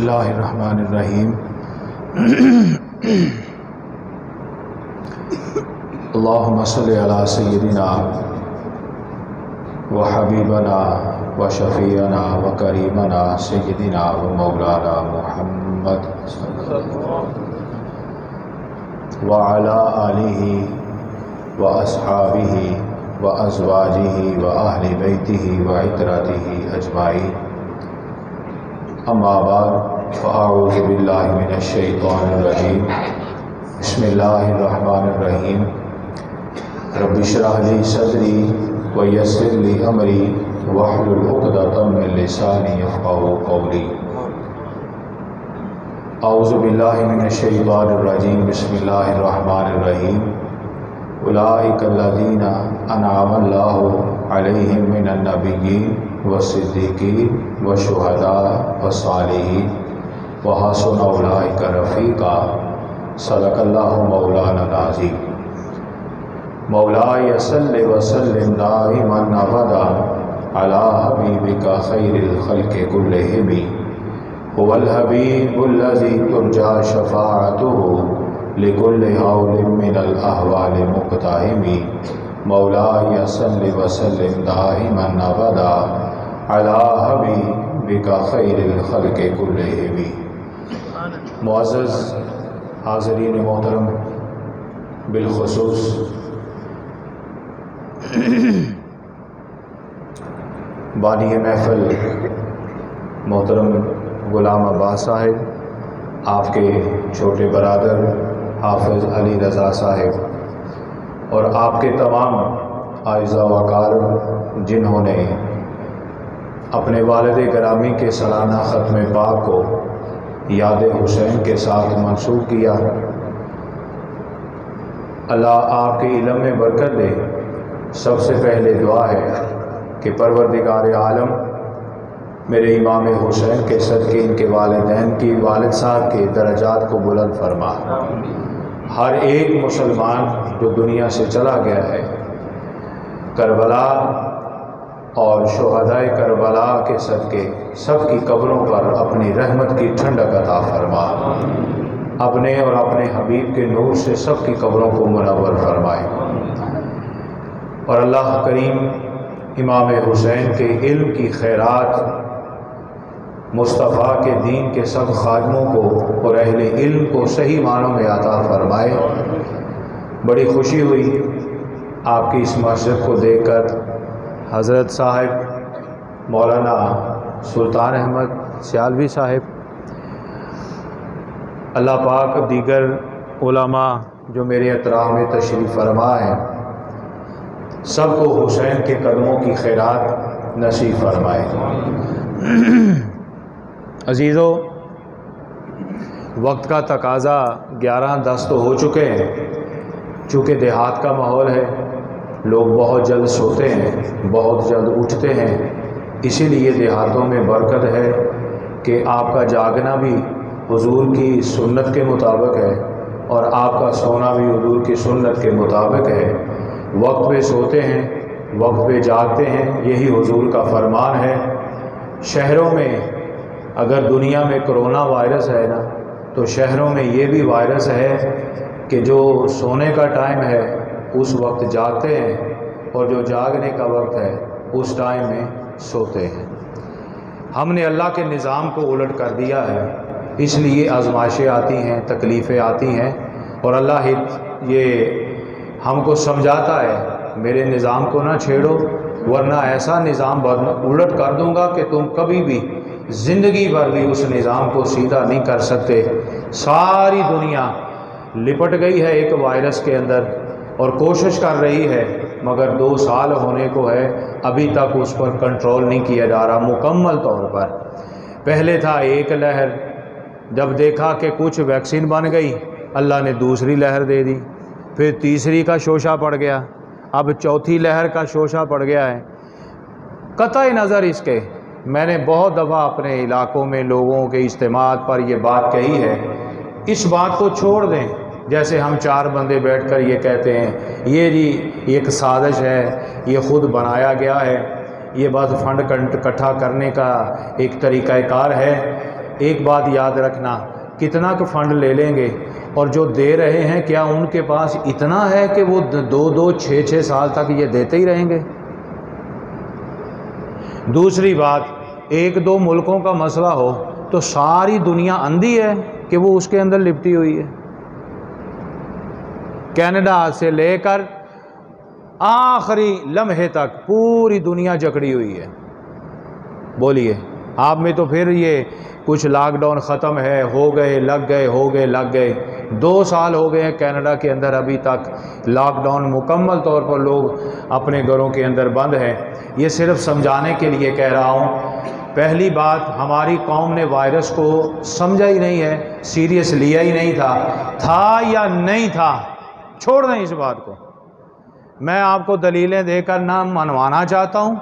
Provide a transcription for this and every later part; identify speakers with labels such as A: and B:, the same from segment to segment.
A: बिस्मिल्लाहिर्रहमानिर्रहीम। अल्लाहुम्मा सल्लि अला सय्यिदिना व हबीबना व शफ़ीअना व करीमना सय्यिदिना व मौलाना मुहम्मद व अला आलिहि व अस्हाबिहि व अज़वाजिहि व अहलि बैतिहि व इतरतिहि अजमाइन। अम्मा बाद फ़अऊज़ु बिल्लाहि मिनश शैतानिर रजीम। बिस्मिल्लाहिर्रहमानिर्रहीम। रब्बि इश्रह ली सदरी व यस्सिर ली अमरी वहलुल उक़दतम मिन लिसानी यफ़क़हू क़ौली। अऊज़ु बिल्लाहि मिनश शैतानिर रजीम। बिस्मिल्लाहिर्रहमानिर्रहीम। उलाइकल्लज़ीना अनअमल्लाहु अलैहिम मिनन नबिय्यीन व सिद्दीक़ीन व शुहदा व सालिहीन व हसुन उलाइका रफ़ीक़ा। सदक़ल्लाहु मौलाना अज़ीम। मौलाय सल्लि व सल्लिम दाइमन अबदा अला हबीबिका खैरिल खल्क़ि कुल्लिहिम हुवल हबीबुल्लज़ी तुरजा शफ़ाअतुहु लिकुल्लि हौलिन मिनल अहवालि मुक़तहिमी। मौलाय सल्लि व सल्लिम दाइमन अबदा अला हबीबिका खैरिल खल्क़ि कुल्लिहिम। मुअज़्ज़ज़ हाज़रीन मोहतरम, बिलख़ुसूस बानी महफ़िल मोहतरम ग़ुलाम अब्बास साहिब, आपके छोटे बरादर हाफ़िज़ अली रज़ा साहिब और आपके तमाम आइज़ा वकार जिन्होंने अपने वालिद गिरामी के सालाना ख़त्म पाक को याद हुसैन के साथ मंसूब किया, अल्लाह आपके इल्म में बरकत दे। सबसे पहले दुआ है कि परवरदिगार आलम मेरे इमाम हुसैन के सदक़े इनके वालिदैन की वालिद साहब के दरजात को बुलंद फरमा। हर एक मुसलमान जो दुनिया से चला गया है, करबला और शुहदाए करबला के सदक़े सब की कब्रों पर अपनी रहमत की ठंडक अता फरमा। अपने और अपने हबीब के नूर से सब की कब्रों को मुनव्वर फरमाए। और अल्लाह करीम इमाम हुसैन के इल्म की खैरात मुस्तफ़ा के दीन के सब खादमों को और अहले इल्म को सही मानों में अता फरमाए। बड़ी खुशी हुई आपकी इस मस्जिद को देखकर। हज़रत साहिब मौलाना सुल्तान अहमद सियालवी साहिब, अल्लाह पाक दीगर उलमा जो मेरे अतराफ़ में तशरीफ़ फरमा हैं, सबको हुसैन के कदमों की खैरात नसीब फरमाए। अज़ीज़ों, वक्त का तकाज़ा 11:10 तो हो चुके हैं। चूँकि देहात का माहौल है, लोग बहुत जल्द सोते हैं, बहुत जल्द उठते हैं। इसीलिए देहातों में बरकत है कि आपका जागना भी हुजूर की सुन्नत के मुताबिक है और आपका सोना भी हुजूर की सुन्नत के मुताबिक है। वक्त पे सोते हैं, वक्त पे जागते हैं, यही हुजूर का फरमान है। शहरों में अगर दुनिया में कोरोना वायरस है ना, तो शहरों में ये भी वायरस है कि जो सोने का टाइम है उस वक्त जागते हैं और जो जागने का वक्त है उस टाइम में सोते हैं। हमने अल्लाह के निज़ाम को उलट कर दिया है, इसलिए आजमाइशें आती हैं, तकलीफ़ें आती हैं और अल्लाह ये हमको समझाता है, मेरे निज़ाम को ना छेड़ो, वरना ऐसा निज़ाम उलट कर दूंगा कि तुम कभी भी ज़िंदगी भर भी उस निज़ाम को सीधा नहीं कर सकते। सारी दुनिया लिपट गई है एक वायरस के अंदर और कोशिश कर रही है, मगर 2 साल होने को है, अभी तक उस पर कंट्रोल नहीं किया जा रहा मुकम्मल तौर पर। पहले था एक लहर, जब देखा कि कुछ वैक्सीन बन गई, अल्लाह ने दूसरी लहर दे दी, फिर तीसरी का शोशा पड़ गया, अब चौथी लहर का शोशा पड़ गया है। कतई नज़र इसके, मैंने बहुत दफ़ा अपने इलाकों में लोगों के इज्तिमात पर यह बात कही है, इस बात को छोड़ दें। जैसे हम 4 बंदे बैठकर ये कहते हैं ये जी एक साजिश है, ये ख़ुद बनाया गया है, ये बस फंड इकट्ठा करने का एक तरीक़ाकार है। एक बात याद रखना, कितना का फंड ले लेंगे और जो दे रहे हैं क्या उनके पास इतना है कि वो 2-2, 6-6 साल तक ये देते ही रहेंगे? दूसरी बात, 1-2 मुल्कों का मसला हो तो सारी दुनिया अंधी है कि वो उसके अंदर लिपटी हुई है। कनाडा से लेकर आखिरी लम्हे तक पूरी दुनिया जकड़ी हुई है। बोलिए आप में तो फिर ये कुछ लॉकडाउन ख़त्म है, हो गए लग गए, हो गए लग गए। 2 साल हो गए हैं कनाडा के अंदर, अभी तक लॉकडाउन मुकम्मल तौर पर लोग अपने घरों के अंदर बंद हैं। ये सिर्फ समझाने के लिए कह रहा हूँ। पहली बात, हमारी कौम ने वायरस को समझा ही नहीं है, सीरियस लिया ही नहीं था या नहीं था, छोड़ दें इस बात को। मैं आपको दलीलें देकर ना मनवाना चाहता हूँ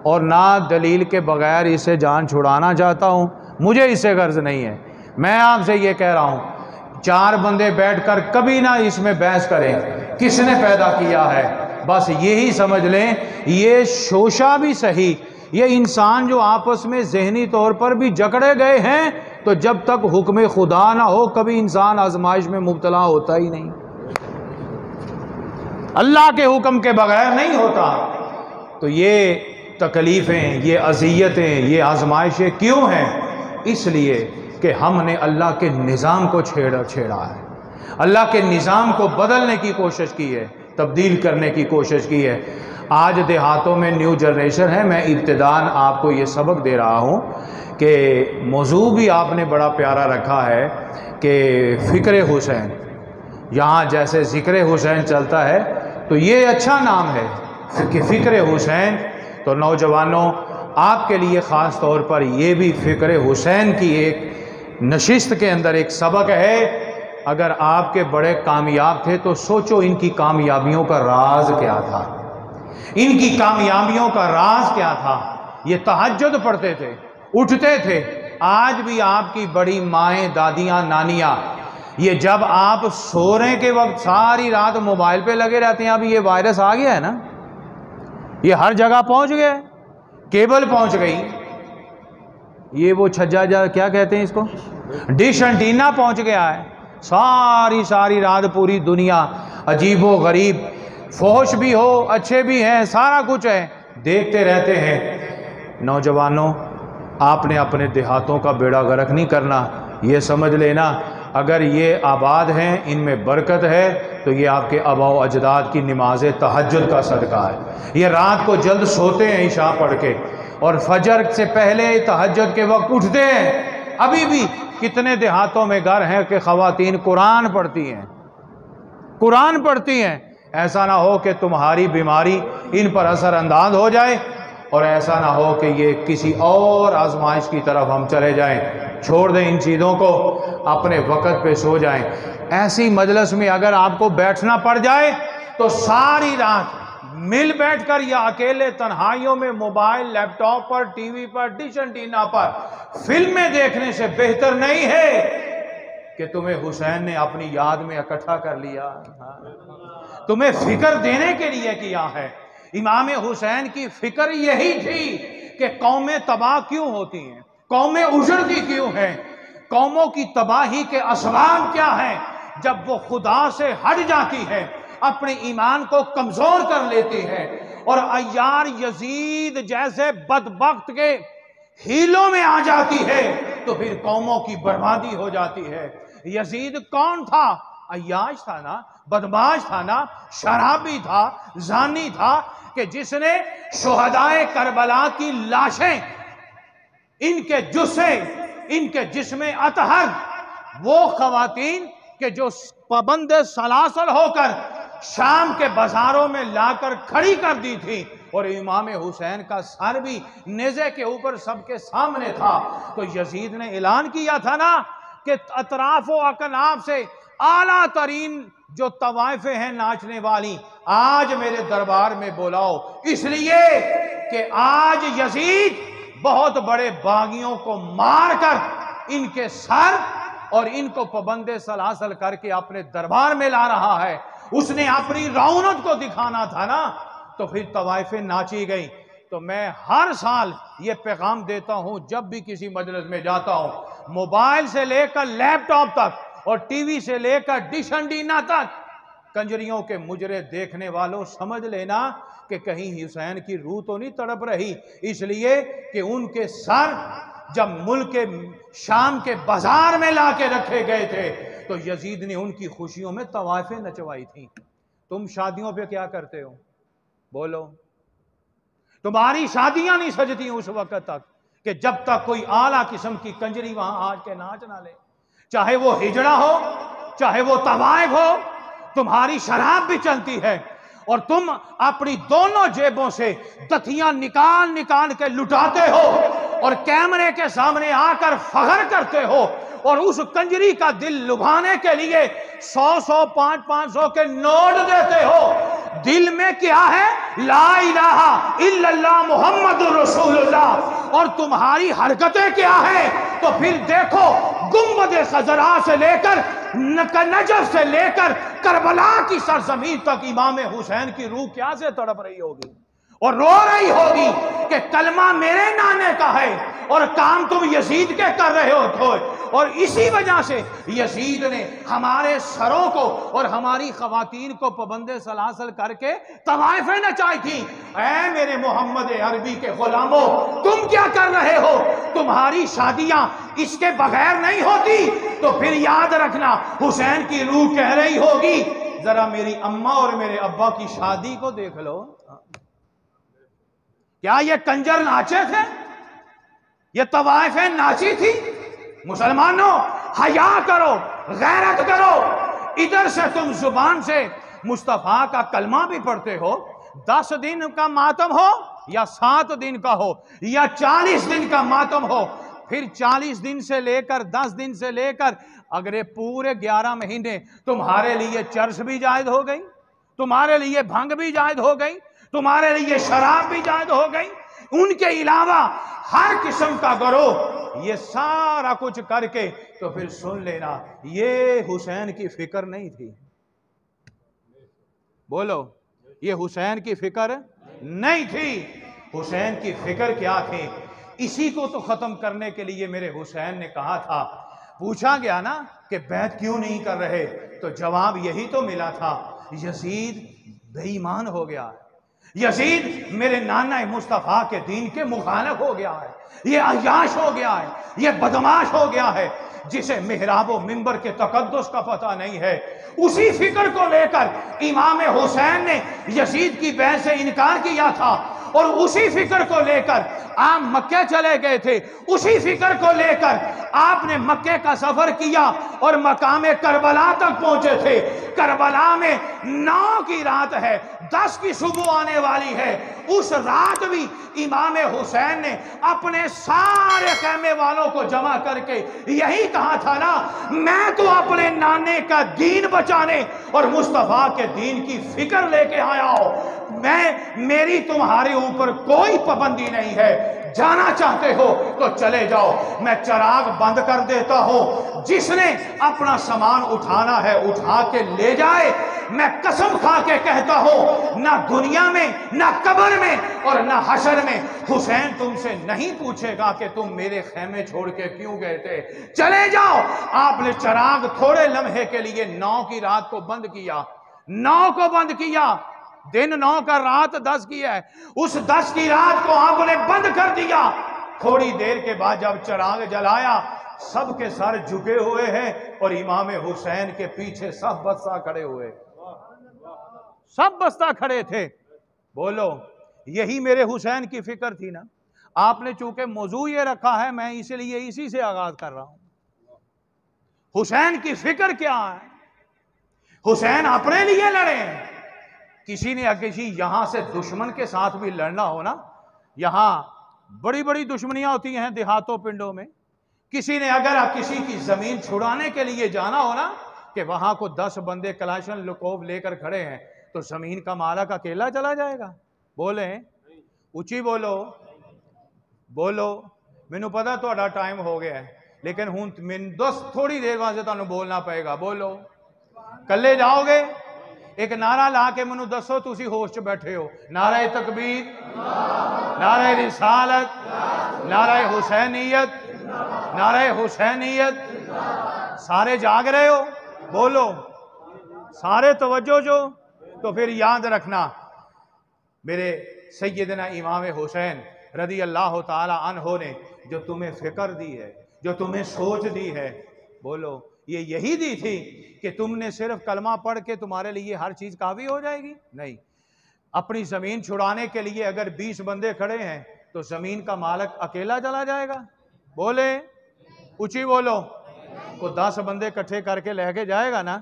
A: और ना दलील के बगैर इससे जान छुड़ाना चाहता हूँ, मुझे इससे गर्ज नहीं है। मैं आपसे ये कह रहा हूँ, 4 बंदे बैठकर कभी ना इसमें बहस करें किसने पैदा किया है, बस यही समझ लें ये शोशा भी सही, ये इंसान जो आपस में जहनी तौर पर भी जकड़े गए हैं, तो जब तक हुक्म खुदा ना हो कभी इंसान आजमाइश में मुब्तला होता ही नहीं, अल्लाह के हुक्म के बगैर नहीं होता। तो ये तकलीफ़ें, ये अज़ियतें, ये आजमाइशें क्यों हैं? इसलिए कि हमने अल्लाह के निज़ाम को छेड़ा है, अल्लाह के निज़ाम को बदलने की कोशिश की है, तब्दील करने की कोशिश की है। आज देहातों में न्यू जनरेशन है। मैं इब्तिदान आपको ये सबक दे रहा हूँ कि मौजू भी आपने बड़ा प्यारा रखा है कि फ़िक्र हुसैन, यहाँ जैसे ज़िक्र हुसैन चलता है तो ये अच्छा नाम है कि फ़िक्र हुसैन। तो नौजवानों, आपके लिए ख़ास तौर पर ये भी फ़िक्र हुसैन की एक नशिस्त के अंदर एक सबक है। अगर आपके बड़े कामयाब थे तो सोचो इनकी कामयाबियों का राज क्या था, इनकी कामयाबियों का राज क्या था। ये तहज्जुद पढ़ते थे, उठते थे। आज भी आपकी बड़ी माएँ, दादियाँ, नानियाँ, ये जब आप सोने के वक्त सारी रात मोबाइल पे लगे रहते हैं। अभी ये वायरस आ गया है ना, ये हर जगह पहुंच गया, केबल पहुंच गई, ये वो छज्जा क्या कहते हैं इसको, डिश एंटीना पहुंच गया है। सारी रात पूरी दुनिया, अजीबो गरीब, फौश भी हो, अच्छे भी हैं, सारा कुछ है, देखते रहते हैं। नौजवानों, आपने अपने देहातों का बेड़ा गर्क नहीं करना। ये समझ लेना अगर ये आबाद हैं, इनमें बरकत है, तो ये आपके आबा व अजदाद की नमाज तहज्जुद का सदका है। ये रात को जल्द सोते हैं इशा पढ़ के और फजर से पहले तहज्जुद के वक्त उठते हैं। अभी भी कितने देहातों में घर हैं कि ख़वातीन कुरान पढ़ती हैं, कुरान पढ़ती हैं। ऐसा ना हो कि तुम्हारी बीमारी इन पर असरअंदाज हो जाए और ऐसा ना हो कि ये किसी और आजमाइश की तरफ हम चले जाएं। छोड़ दें इन चीज़ों को, अपने वक़्त पे सो जाएं। ऐसी मजलिस में अगर आपको बैठना पड़ जाए तो सारी रात मिल बैठकर या अकेले तन्हाइयों में मोबाइल, लैपटॉप पर, टीवी पर, डिश एंटीना पर फिल्में देखने से बेहतर नहीं है कि तुम्हें हुसैन ने अपनी याद में इकट्ठा कर लिया, तुम्हें फिक्र देने के लिए किया है। इमाम हुसैन की फिक्र यही थी कि कौमें तबाह क्यों होती हैं, कौमें उजड़ती क्यों हैं, कौमों की तबाही के असबाब क्या हैं। जब वो खुदा से हट जाती है, अपने ईमान को कमजोर कर लेती है और अय्यार यजीद जैसे बदबख्त के हीलों में आ जाती है, तो फिर कौमों की बर्बादी हो जाती है। यजीद कौन था? अय्याश था ना, बदमाश था ना, शराबी था, जानी था, कि जिसने शुहदाए करबला की लाशें, इनके जुस्से, इनके जिस्मे अतहर, वो खवातीन के जो पाबंद सलासल होकर शाम के बाजारों में लाकर खड़ी कर दी थी और इमाम हुसैन का सर भी नेज़े के ऊपर सबके सामने था। तो यजीद ने ऐलान किया था ना कि अतराफ व अकनाफ से आला तरीन जो तवाइफे हैं नाचने वाली, आज मेरे दरबार में बुलाओ। इसलिए कि आज यजीद बहुत बड़े बागियों को मारकर इनके सर और इनको पाबंदे सलासल करके अपने दरबार में ला रहा है। उसने अपनी रौनक को दिखाना था ना, तो फिर तवाइफें नाची गई। तो मैं हर साल ये पैगाम देता हूं, जब भी किसी मजलिस में जाता हूं, मोबाइल से लेकर लैपटॉप तक और टीवी से लेकर डिश एंटीना तक कंजरियों के मुजरे देखने वालों समझ लेना कि कहीं हुसैन की रूह तो नहीं तड़प रही, इसलिए कि उनके सर जब मुल्क के शाम के बाजार में लाके रखे गए थे तो यजीद ने उनकी खुशियों में तवाइफें नचवाई थी। तुम शादियों पे क्या करते हो? बोलो। तुम्हारी शादियां नहीं सजती उस वक्त तक कि जब तक कोई आला किस्म की कंजरी वहां आज के नाच ना ले, चाहे वो हिजड़ा हो चाहे वो तवाइफ हो। तुम्हारी शराब भी चलती है और तुम अपनी दोनों जेबों से दथियां निकाल निकाल के लुटाते हो और कैमरे के सामने आकर फख्र करते हो और उस कंजरी का दिल लुभाने के लिए 100-100, 500-500 के नोट देते हो। दिल में क्या है? ला इलाहा इल्लल्लाह मुहम्मदुर रसूलुल्लाह। और तुम्हारी हरकतें क्या है? तो फिर देखो, गुंबद खजरा से लेकर नजफ से लेकर करबला की सरजमीन तक इमाम हुसैन की रूह क्या से तड़प रही होगी और रो रही होगी कि कलमा मेरे नाने का है और काम तुम यजीद के कर रहे हो। और इसी वजह से यजीद ने हमारे सरों को और हमारी खवातीन को पाबंदे सलासल करके तवाइफें नचाई थी। ऐ मेरे मोहम्मद अरबी के गुलामों, तुम क्या कर रहे हो? तुम्हारी शादियां इसके बगैर नहीं होती। तो फिर याद रखना, हुसैन की रूह कह रही होगी, जरा मेरी अम्मा और मेरे अब्बा की शादी को देख लो। क्या ये कंजर नाचे थे? ये तवाइफें नाची थी? मुसलमानों, हया करो, गैरत करो। इधर से तुम जुबान से मुस्तफा का कलमा भी पढ़ते हो। 10 दिन का मातम हो या 7 दिन का हो या 40 दिन का मातम हो, फिर 40 दिन से लेकर 10 दिन से लेकर अगले पूरे 11 महीने तुम्हारे लिए चर्च भी जायज हो गई, तुम्हारे लिए भंग भी जायज हो गई, तुम्हारे लिए शराब भी जायज हो गई। उनके अलावा हर किस्म का गरोह ये सारा कुछ करके, तो फिर सुन लेना, ये हुसैन की फिक्र नहीं थी। बोलो, ये हुसैन की फिक्र नहीं थी। हुसैन की फिक्र क्या थी? इसी को तो खत्म करने के लिए मेरे हुसैन ने कहा था। पूछा गया ना कि बैत क्यों नहीं कर रहे, तो जवाब यही तो मिला था, यजीद बेईमान हो गया है, यजीद मेरे नाना मुस्तफ़ा के दीन के मुखालिफ हो गया है, ये अयाश हो गया है, ये बदमाश हो गया है, जिसे मिहराब मिंबर के तकद्दुस का पता नहीं है। उसी फिक्र को लेकर इमाम हुसैन ने यजीद की बैत से इनकार किया था और उसी फिक्र को लेकर आप मक्के चले गए थे। उसी फिक्र को लेकर आपने मक्के का सफर किया और मकामे करबला तक पहुंचे थे। करबला में 9 की रात है, 10 की सुबह आने वाली है। उस रात भी इमाम हुसैन ने अपने सारे खैमे वालों को जमा करके यही कहा था ना, मैं तो अपने नाने का दीन बचाने और मुस्तफा के दीन की फिक्र लेके आया हूं। मेरी तुम्हारे ऊपर कोई पाबंदी नहीं है, जाना चाहते हो तो चले जाओ, मैं चिराग बंद कर देता हूं। जिसने अपना सामान उठाना है उठा के ले जाए। मैं कसम खा के कहता हूं, ना दुनिया में, ना कब्र में और ना हशर में हुसैन तुमसे नहीं पूछेगा कि तुम मेरे खेमे छोड़ के क्यों गए थे। चले जाओ। आपने चिराग थोड़े लम्हे के लिए 9 की रात को बंद किया, 9 को बंद किया, दिन 9 का, रात 10 की है। उस 10 की रात को आपने बंद कर दिया। थोड़ी देर के बाद जब चिराग जलाया, सबके सर झुके हुए हैं और इमाम हुसैन के पीछे सब बस्ता खड़े हुए, सब बस्ता खड़े थे। बोलो, यही मेरे हुसैन की फिक्र थी ना। आपने चूंकि मौजू ये रखा है, मैं इसलिए इसी से आगाज कर रहा हूं। हुसैन की फिक्र क्या है? हुसैन अपने लिए लड़े हैं। किसी ने किसी यहां से दुश्मन के साथ भी लड़ना हो ना, यहां बड़ी बड़ी दुश्मनियां होती हैं देहातों पिंडों में। किसी ने अगर किसी की जमीन छुड़ाने के लिए जाना हो ना, कि वहां को 10 बंदे कलाशन लुकोब लेकर खड़े हैं, तो जमीन का मालक अकेला चला जाएगा? बोले, ऊंची बोलो, बोलो। मैनू पता थोड़ा टाइम हो गया है, लेकिन हूं मैनू 10 थोड़ी देर वास्ते तुहानू बोलना पएगा। बोलो, कल्ले जाओगे? एक नारा ला के मैनू दसो, तुसी होश च बैठे हो। नारा तकबीर, नारा रिसालत, नारा हुसैनियत, नारे हुसैनियत। सारे जाग रहे हो? बोलो सारे तवज्जो जो। तो फिर याद रखना मेरे सैयदना इमाम हुसैन रदी अल्लाह ताला अन्हो ने जो तुम्हें फिक्र दी है, जो तुम्हें सोच दी है, बोलो ये यही दी थी कि तुमने सिर्फ कलमा पढ़ के तुम्हारे लिए हर चीज काफी हो जाएगी? नहीं। अपनी जमीन छुड़ाने के लिए अगर 20 बंदे खड़े हैं तो जमीन का मालिक अकेला चला जाएगा? बोले ऊंची बोलो। को 10 बंदे इकट्ठे करके लेके जाएगा ना।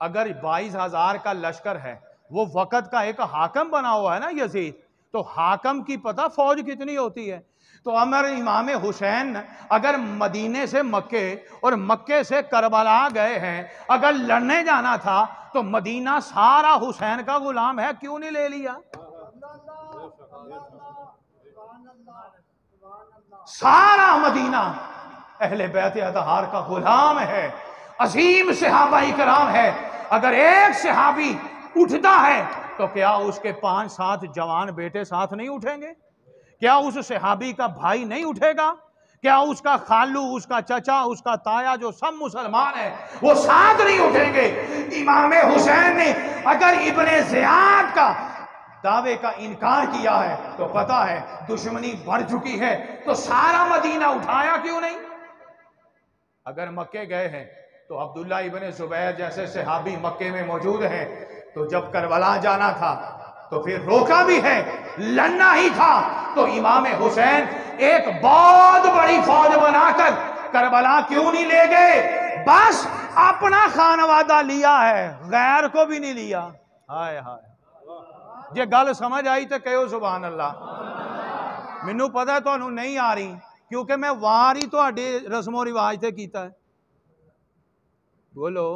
A: अगर 22,000 का लश्कर है, वो वक़्त का एक हाकम बना हुआ है ना यजीद, तो हाकम की पता फौज कितनी होती है। तो अमर इमाम हुसैन अगर मदीने से मक्के और मक्के से करबला गए हैं, अगर लड़ने जाना था तो मदीना सारा हुसैन का गुलाम है, क्यों नहीं ले लिया? सारा मदीना अहले बैत अतहार का गुलाम है, अजीम सहाबा इकराम है। अगर एक सहाबी उठता है तो क्या उसके 5-7 जवान बेटे साथ नहीं उठेंगे? क्या उस सहाबी का भाई नहीं उठेगा? क्या उसका खालू, उसका चचा, उसका ताया जो सब मुसलमान है वो साथ नहीं उठेंगे? इमाम हुसैन ने अगर इब्ने ज़ियाद का दावे का इनकार किया है तो पता है दुश्मनी बढ़ चुकी है, तो सारा मदीना उठाया क्यों नहीं? अगर मक्के गए हैं तो अब्दुल्ला इब्ने जुबैर जैसे सहाबी मक्के में मौजूद हैं, तो जब करबला जाना था तो फिर रोका भी है, लड़ना ही था, तो इमाम हुसैन एक बहुत बड़ी फौज बनाकर करबला क्यों नहीं ले गए? बस अपना खानवादा लिया है, गैर को भी नहीं लिया। हाय हाय, जे गल समझ आई तो कहो सुभान अल्लाह। मैनू पता है तुहानू नहीं आ रही, क्योंकि मैं वार ही तुहाडे रस्मो रिवाज ते कीता है। बोलो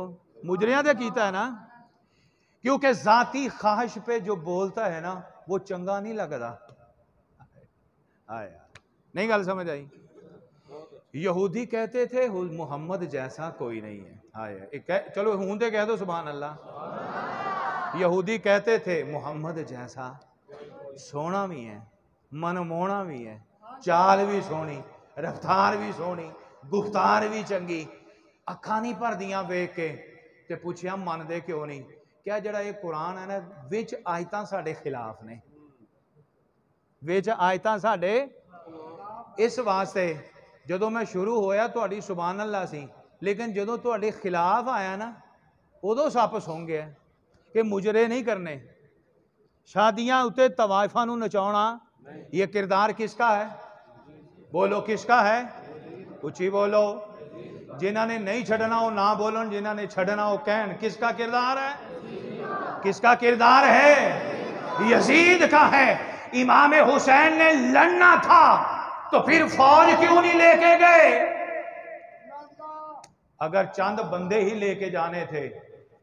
A: मुजरियां ते कीता है ना, क्योंकि जाती ख्वाहिश पे जो बोलता है ना वो चंगा नहीं लगता। आया नहीं गल समझ आई? यहूदी कहते थे मोहम्मद जैसा कोई नहीं है। आया चलो हूं ते कह दो सुभान अल्लाह। यहूदी कहते थे मोहम्मद जैसा सोना भी है, मनमोहना भी है, चाल भी सोहनी, रफ्तार भी सोहनी, गुफ्तार भी चंगी, अखा नहीं भरदियां वेख के। ते पूछया मनदे क्यों नहीं? क्या जड़ा ये कुरान है ना विच आयतां साडे खिलाफ ने, विच आयतां साडे इस वास्ते जदों मैं शुरू होया तुहाडी सुभान अल्लाह सी, लेकिन जदों तुहाडे खिलाफ आया ना उदों सप सुंघ गया कि मुजरे नहीं करने, शादियां उत्ते तवाइफां नूं नचाउणा, ये किरदार किसका है? बोलो किसका है? ऊंची बोलो। जिन्हां ने नहीं छड़ना वो ना बोलन, जिन्हां ने छड़ना वो कहन। किसका किरदार है? किसका किरदार है? यजीद का है। इमाम हुसैन ने लड़ना था तो फिर फौज क्यों नहीं लेके गए? अगर चंद बंदे ही लेके जाने थे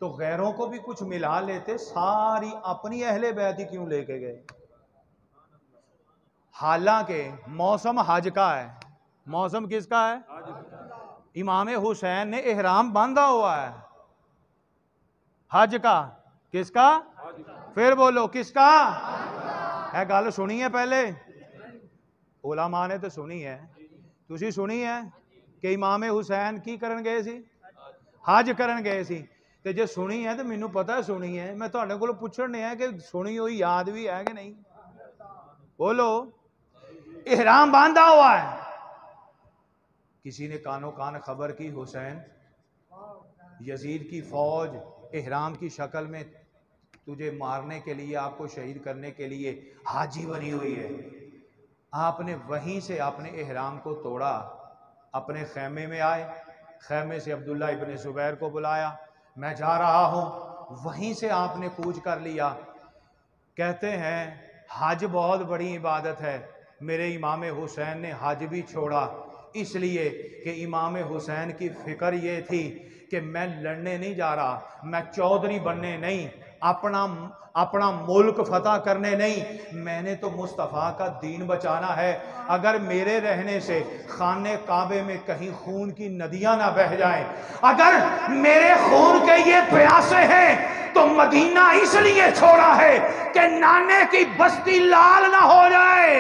A: तो गैरों को भी कुछ मिला लेते, सारी अपनी अहले बैत ही क्यों लेके गए? हालांकि मौसम हज का है। मौसम किसका है? इमाम हुसैन ने इहराम बांधा हुआ है हज का। किसका? फिर बोलो किसका है? गल सुनी है पहले? उलमा ने तो सुनी है, तुसी सुनी है कि इमाम हुसैन की करन गए सी? हज करन गए सी। ते जे सुनी है तो मैनू पता है सुनी है, मैं तुहाडे कोलों पुछण है कि सुनी हुई याद भी है कि नहीं? बोलो। इहराम बांधा हुआ है। किसी ने कानो कान खबर की हुसैन यजीद की फौज इहराम की शक्ल में तुझे मारने के लिए, आपको शहीद करने के लिए हाजी बनी हुई है। आपने वहीं से अपने इहराम को तोड़ा, अपने खैमे में आए, खैमे से अब्दुल्ला इब्ने जुबैर को बुलाया, मैं जा रहा हूँ। वहीं से आपने कूच कर लिया। कहते हैं हज बहुत बड़ी इबादत है। मेरे इमाम हुसैन ने हज भी छोड़ा इसलिए कि इमाम हुसैन की फ़िक्र ये थी कि मैं लड़ने नहीं जा रहा, मैं चौधरी बनने नहीं, अपना मुल्क फतह करने नहीं, मैंने तो मुस्तफ़ा का दीन बचाना है। अगर मेरे रहने से खाने काबे में कहीं खून की नदियां ना बह जाएं, अगर मेरे खून के ये प्यासे हैं तो मदीना इसलिए छोड़ा है कि नाने की बस्ती लाल ना हो जाए।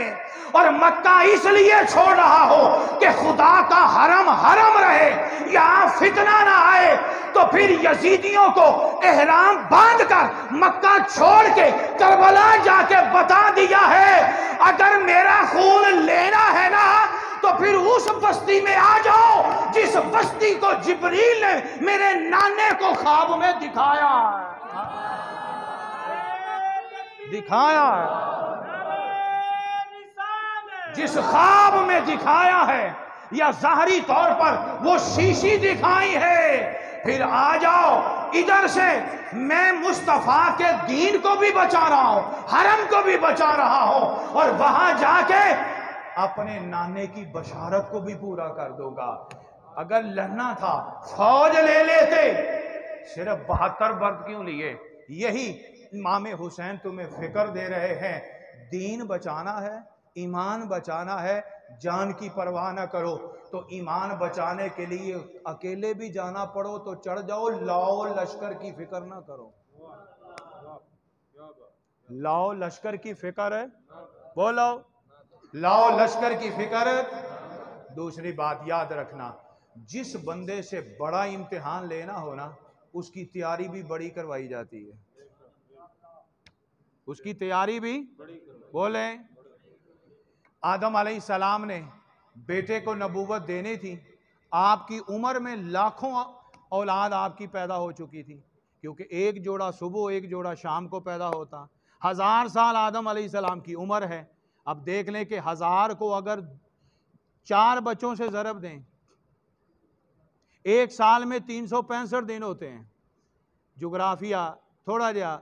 A: और मक्का इसलिए छोड़ रहा हो कि खुदा का हरम हरम रहे, यहाँ फितना ना आए। तो फिर यजीदियों को एहराम बांध कर मक्का छोड़ के करबला जाके बता दिया है, अगर मेरा खून लेना है ना तो फिर उस बस्ती में आ जाओ जिस बस्ती को जिब्रील ने मेरे नाने को ख्वाब में दिखाया है, जिस ख्वाब में दिखाया है या ज़ाहरी तौर पर वो शीशी दिखाई है। फिर आ जाओ इधर से, मैं मुस्तफा के दीन को भी बचा रहा हूं, हरम को भी बचा रहा हूं, और वहां जाके अपने नाने की बशारत को भी पूरा कर दूंगा। अगर लड़ना था फौज ले लेते, सिर्फ 72 वर्द क्यों लिए? यही इमाम हुसैन तुम्हें फिक्र दे रहे हैं, दीन बचाना है, ईमान बचाना है, जान की परवाह ना करो। तो ईमान बचाने के लिए अकेले भी जाना पड़ो तो चढ़ जाओ, लाओ लश्कर की फिक्र ना करो। लाओ लश्कर की फिक्र है, बोलो लाओ लश्कर की फिक्र। दूसरी बात याद रखना, जिस बंदे से बड़ा इम्तिहान लेना हो ना, उसकी तैयारी भी बड़ी करवाई जाती है, उसकी तैयारी भी। बोले आदम अलैहिस्सलाम ने बेटे को नबूवत देनी थी, आपकी उम्र में लाखों औलाद आपकी पैदा हो चुकी थी, क्योंकि एक जोड़ा सुबह एक जोड़ा शाम को पैदा होता। 1000 साल आदम अलैहिस्सलाम की उम्र है। अब देख लें कि 1000 को अगर 4 बच्चों से ज़रब दें, एक साल में 365 दिन होते हैं। जोग्राफिया थोड़ा जा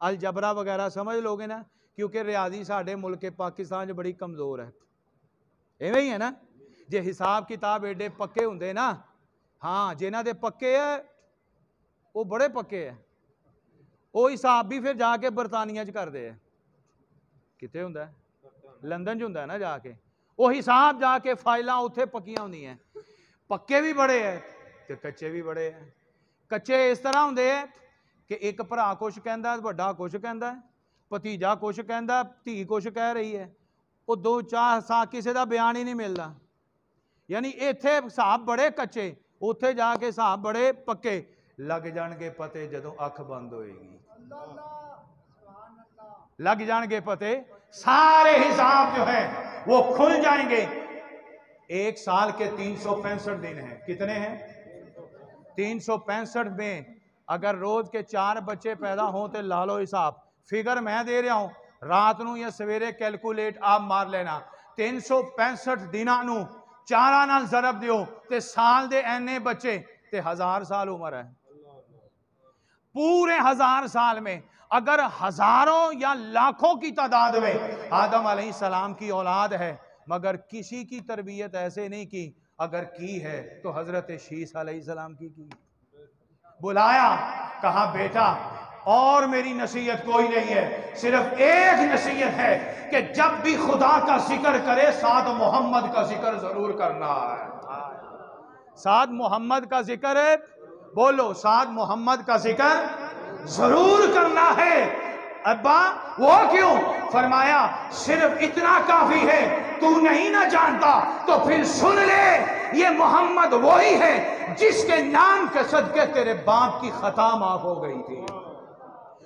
A: अलजबरा वगैरह समझ लोगे ना, क्योंकि रियाजी साढ़े मुल्क के पाकिस्तान बड़ी कमज़ोर है। एवं ही है ना, जे हिसाब किताब एडे पक्के होंगे ना, हाँ जिन्हों के पक्के है वो बड़े पक्के है, वो हिसाब भी फिर जाके बरतानिया च करते हैं। कितने होंगे? लंदन च होंगे ना जाके, वो हिसाब जाके फाइलां उत्थे पक्कियां होंदियां। पक्के भी बड़े है तो कच्चे भी बड़े है। कच्चे इस तरह होंगे कि एक भरा कुछ कहता, वड्डा कुछ कहता, भतीजा कुछ कहता, धी कुछ कह रही है, वो 2-4 साल किसी का बयान ही नहीं मिलता। यानी इत्थे हिसाब बड़े कच्चे, उत्थे जाके हिसाब बड़े पक्के। लग जाणगे पते जदों अख बंद होएगी, लग जाणगे पते, सारे हिसाब जो है वो खुल जाएंगे। एक साल के 365 दिन हैं। कितने हैं? 365 में अगर रोज के 4 बच्चे पैदा हों तो ला लो हिसाब। फिगर मैं दे रहा हूं, रात नूं या सवेरे कैलकुलेट आप मार लेना। 365 दिनां नूं 4 नाल ज़रब दियो ते साल दे एने बच्चे ते 1000 साल उम्र है। पूरे 1000 साल में अगर हजारों या लाखों की तादाद में आदम अलैहिस्सलाम की औलाद है, मगर किसी की तरबियत ऐसे नहीं की, अगर की है तो हजरत शीस अलैहिस्सलाम की। बुलाया, कहा बेटा और मेरी नसीहत कोई नहीं है, सिर्फ एक नसीहत है कि जब भी खुदा का जिक्र करे साथ मोहम्मद का जिक्र जरूर करना है। साथ मोहम्मद का जिक्र है, बोलो साथ मोहम्मद का जिक्र जरूर करना है। अब्बा वो क्यों? फरमाया सिर्फ इतना काफी है, तू नहीं ना जानता तो फिर सुन ले, ये मोहम्मद वही है जिसके नाम के सदके तेरे बाप की खता माफ हो गई थी।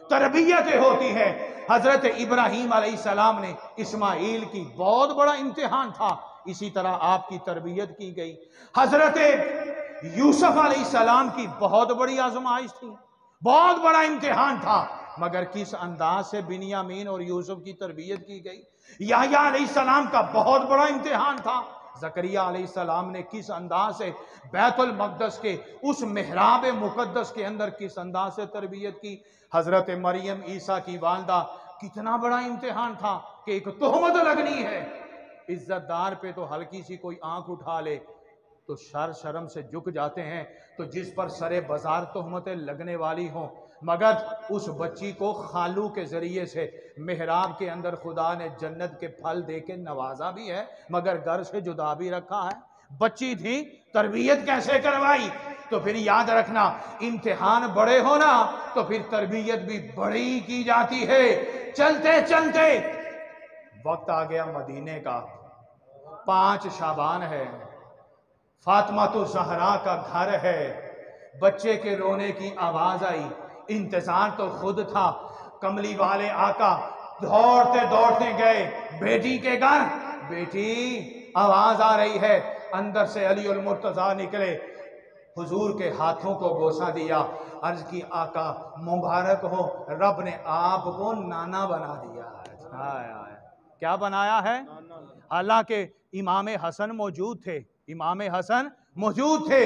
A: तरबियतें होती है। हजरत इब्राहीम अलैहिस्सलाम ने इस्माइल की बहुत बड़ा इम्तिहान था, इसी तरह आपकी तरबियत की गई। हजरत यूसुफ अलैहिस्सलाम की बहुत बड़ी आजमाइश थी, बहुत बड़ा इम्तिहान था, मगर किस अंदाज से बिन्यामीन और यूसुफ की तरबियत की गई। याह्या अलैहिस्सलाम का बहुत बड़ा इम्तिहान था। ज़करिया अलैहिस्सलाम ने किस अंदाज से बैतुल मक़दस के उस मेहराब मुक़द्दस के अंदर किस अंदाज से तरबियत की। हज़रत मरियम ईसा की वालदा, कितना बड़ा इम्तिहान था कि एक तोहमत लगनी है, इज्जतदार पे तो हल्की सी कोई आंख उठा ले तो शर्म से झुक जाते हैं, तो जिस पर सरे बाजार तोहमतें लगने वाली हों, मगर उस बच्ची को खालू के जरिए से मेहराब के अंदर खुदा ने जन्नत के फल दे के नवाजा भी है, मगर घर से जुदा भी रखा है। बच्ची थी, तरबियत कैसे करवाई? तो फिर याद रखना, इम्तिहान बड़े होना तो फिर तरबियत भी बड़ी की जाती है। चलते चलते वक्त आ गया मदीने का, 5 शाबान है, फातिमा तो ज़हरा का घर है, बच्चे के रोने की आवाज आई, इंतजार तो खुद था। कमली वाले आका दौड़ते दौड़ते गए बेटी के घर। बेटी, आवाज आ रही है। अंदर से अली और मुर्तजा निकले, हुजूर के हाथों को बोसा दिया, अर्ज की आका मुबारक हो, रब ने आपको नाना बना दिया। क्या बनाया है? हालांकि इमाम हसन मौजूद थे, इमाम हसन मौजूद थे।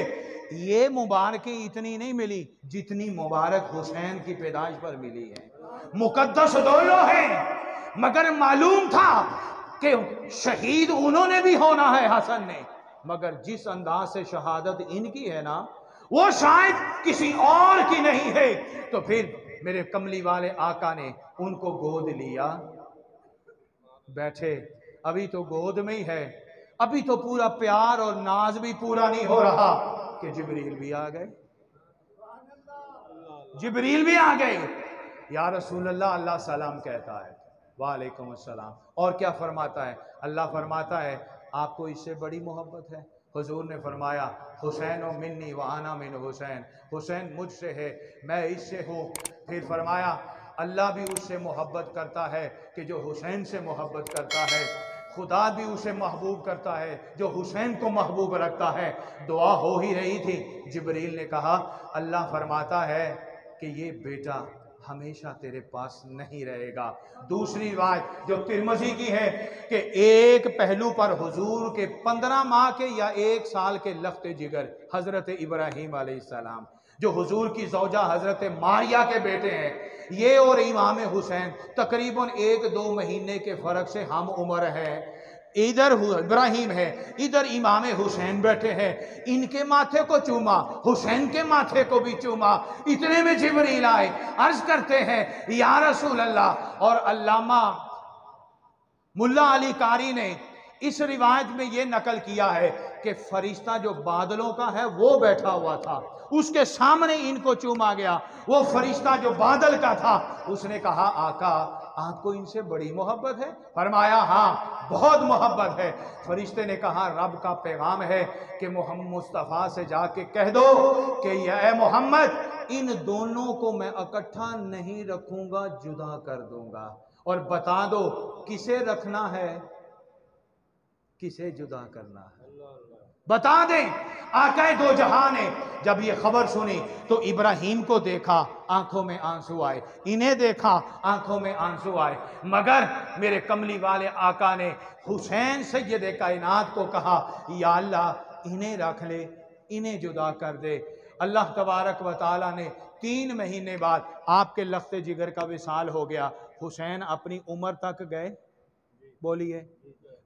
A: ये मुबारक इतनी नहीं मिली जितनी मुबारक हुसैन की पैदाइश पर मिली है। मुकद्दस दोनों हैं, मगर मालूम था कि शहीद उन्होंने भी होना है, हसन ने, मगर जिस अंदाज से शहादत इनकी है ना, वो शायद किसी और की नहीं है। तो फिर मेरे कमली वाले आका ने उनको गोद लिया, बैठे, अभी तो गोद में ही है, अभी तो पूरा प्यार और नाज भी पूरा नहीं हो रहा कि जिब्रील भी आ गए, जिब्रील भी आ गए। या रसूल अल्लाह, अल्लाह सलाम कहता है, वालेकुम अस्सलाम। और क्या फरमाता है? अल्लाह फरमाता है आपको इससे बड़ी मोहब्बत है? हुजूर ने फरमाया हुसैन व मिन्नी व आना मिन हुसैन, हुसैन मुझसे है, मैं इससे हूँ। फिर फरमाया अल्लाह भी उससे मोहब्बत करता है कि जो हुसैन से मोहब्बत करता है, खुदा भी उसे महबूब करता है जो हुसैन को महबूब रखता है। दुआ हो ही रही थी, जिब्रील ने कहा अल्लाह फरमाता है कि ये बेटा हमेशा तेरे पास नहीं रहेगा। दूसरी बात जो तिरमजी की है कि एक पहलू पर हुजूर के 15 माह के या 1 साल के लफ्ते जिगर हजरत इब्राहीम अलैहिस्सलाम, जो हुजूर की ज़ौजा हजरत मारिया के बेटे हैं, ये और इमाम हुसैन तकरीबन 1-2 महीने के फर्क से हम उम्र है। इधर इब्राहीम है, इधर इमाम हुसैन बैठे हैं, इनके माथे को चूमा, हुसैन के माथे को भी चूमा। इतने में जिब्रील आए, अर्ज करते हैं या रसूल अल्लाह। और अल्लामा मुल्ला अली कारी ने इस रिवायत में यह नकल किया है कि फरिश्ता जो बादलों का है वो बैठा हुआ था, उसके सामने इनको चूमा गया। वो फरिश्ता जो बादल का था, उसने कहा आका आपको इनसे बड़ी मोहब्बत है? फरमाया हाँ बहुत मोहब्बत है। फरिश्ते ने कहा रब का पैगाम है कि मोहम्मद मुस्तफ़ा से जाके कह दो कि ये मोहम्मद इन दोनों को मैं इकट्ठा नहीं रखूंगा, जुदा कर दूंगा। और बता दो किसे रखना है, किसे जुदा करना है, बता दें। आका दो जहां ने जब ये खबर सुनी तो इब्राहीम को देखा, आंखों में आंसू आए, इन्हें देखा, आंखों में आंसू आए। मगर मेरे कमली वाले आका ने हुसैन सैयद कायनात को कहा या अल्लाह इन्हें रख ले, इन्हें जुदा कर दे। अल्लाह तबारक व तआला ने 3 महीने बाद आपके लफ्ते जिगर का विसाल हो गया। हुसैन अपनी उम्र तक गए, बोलिए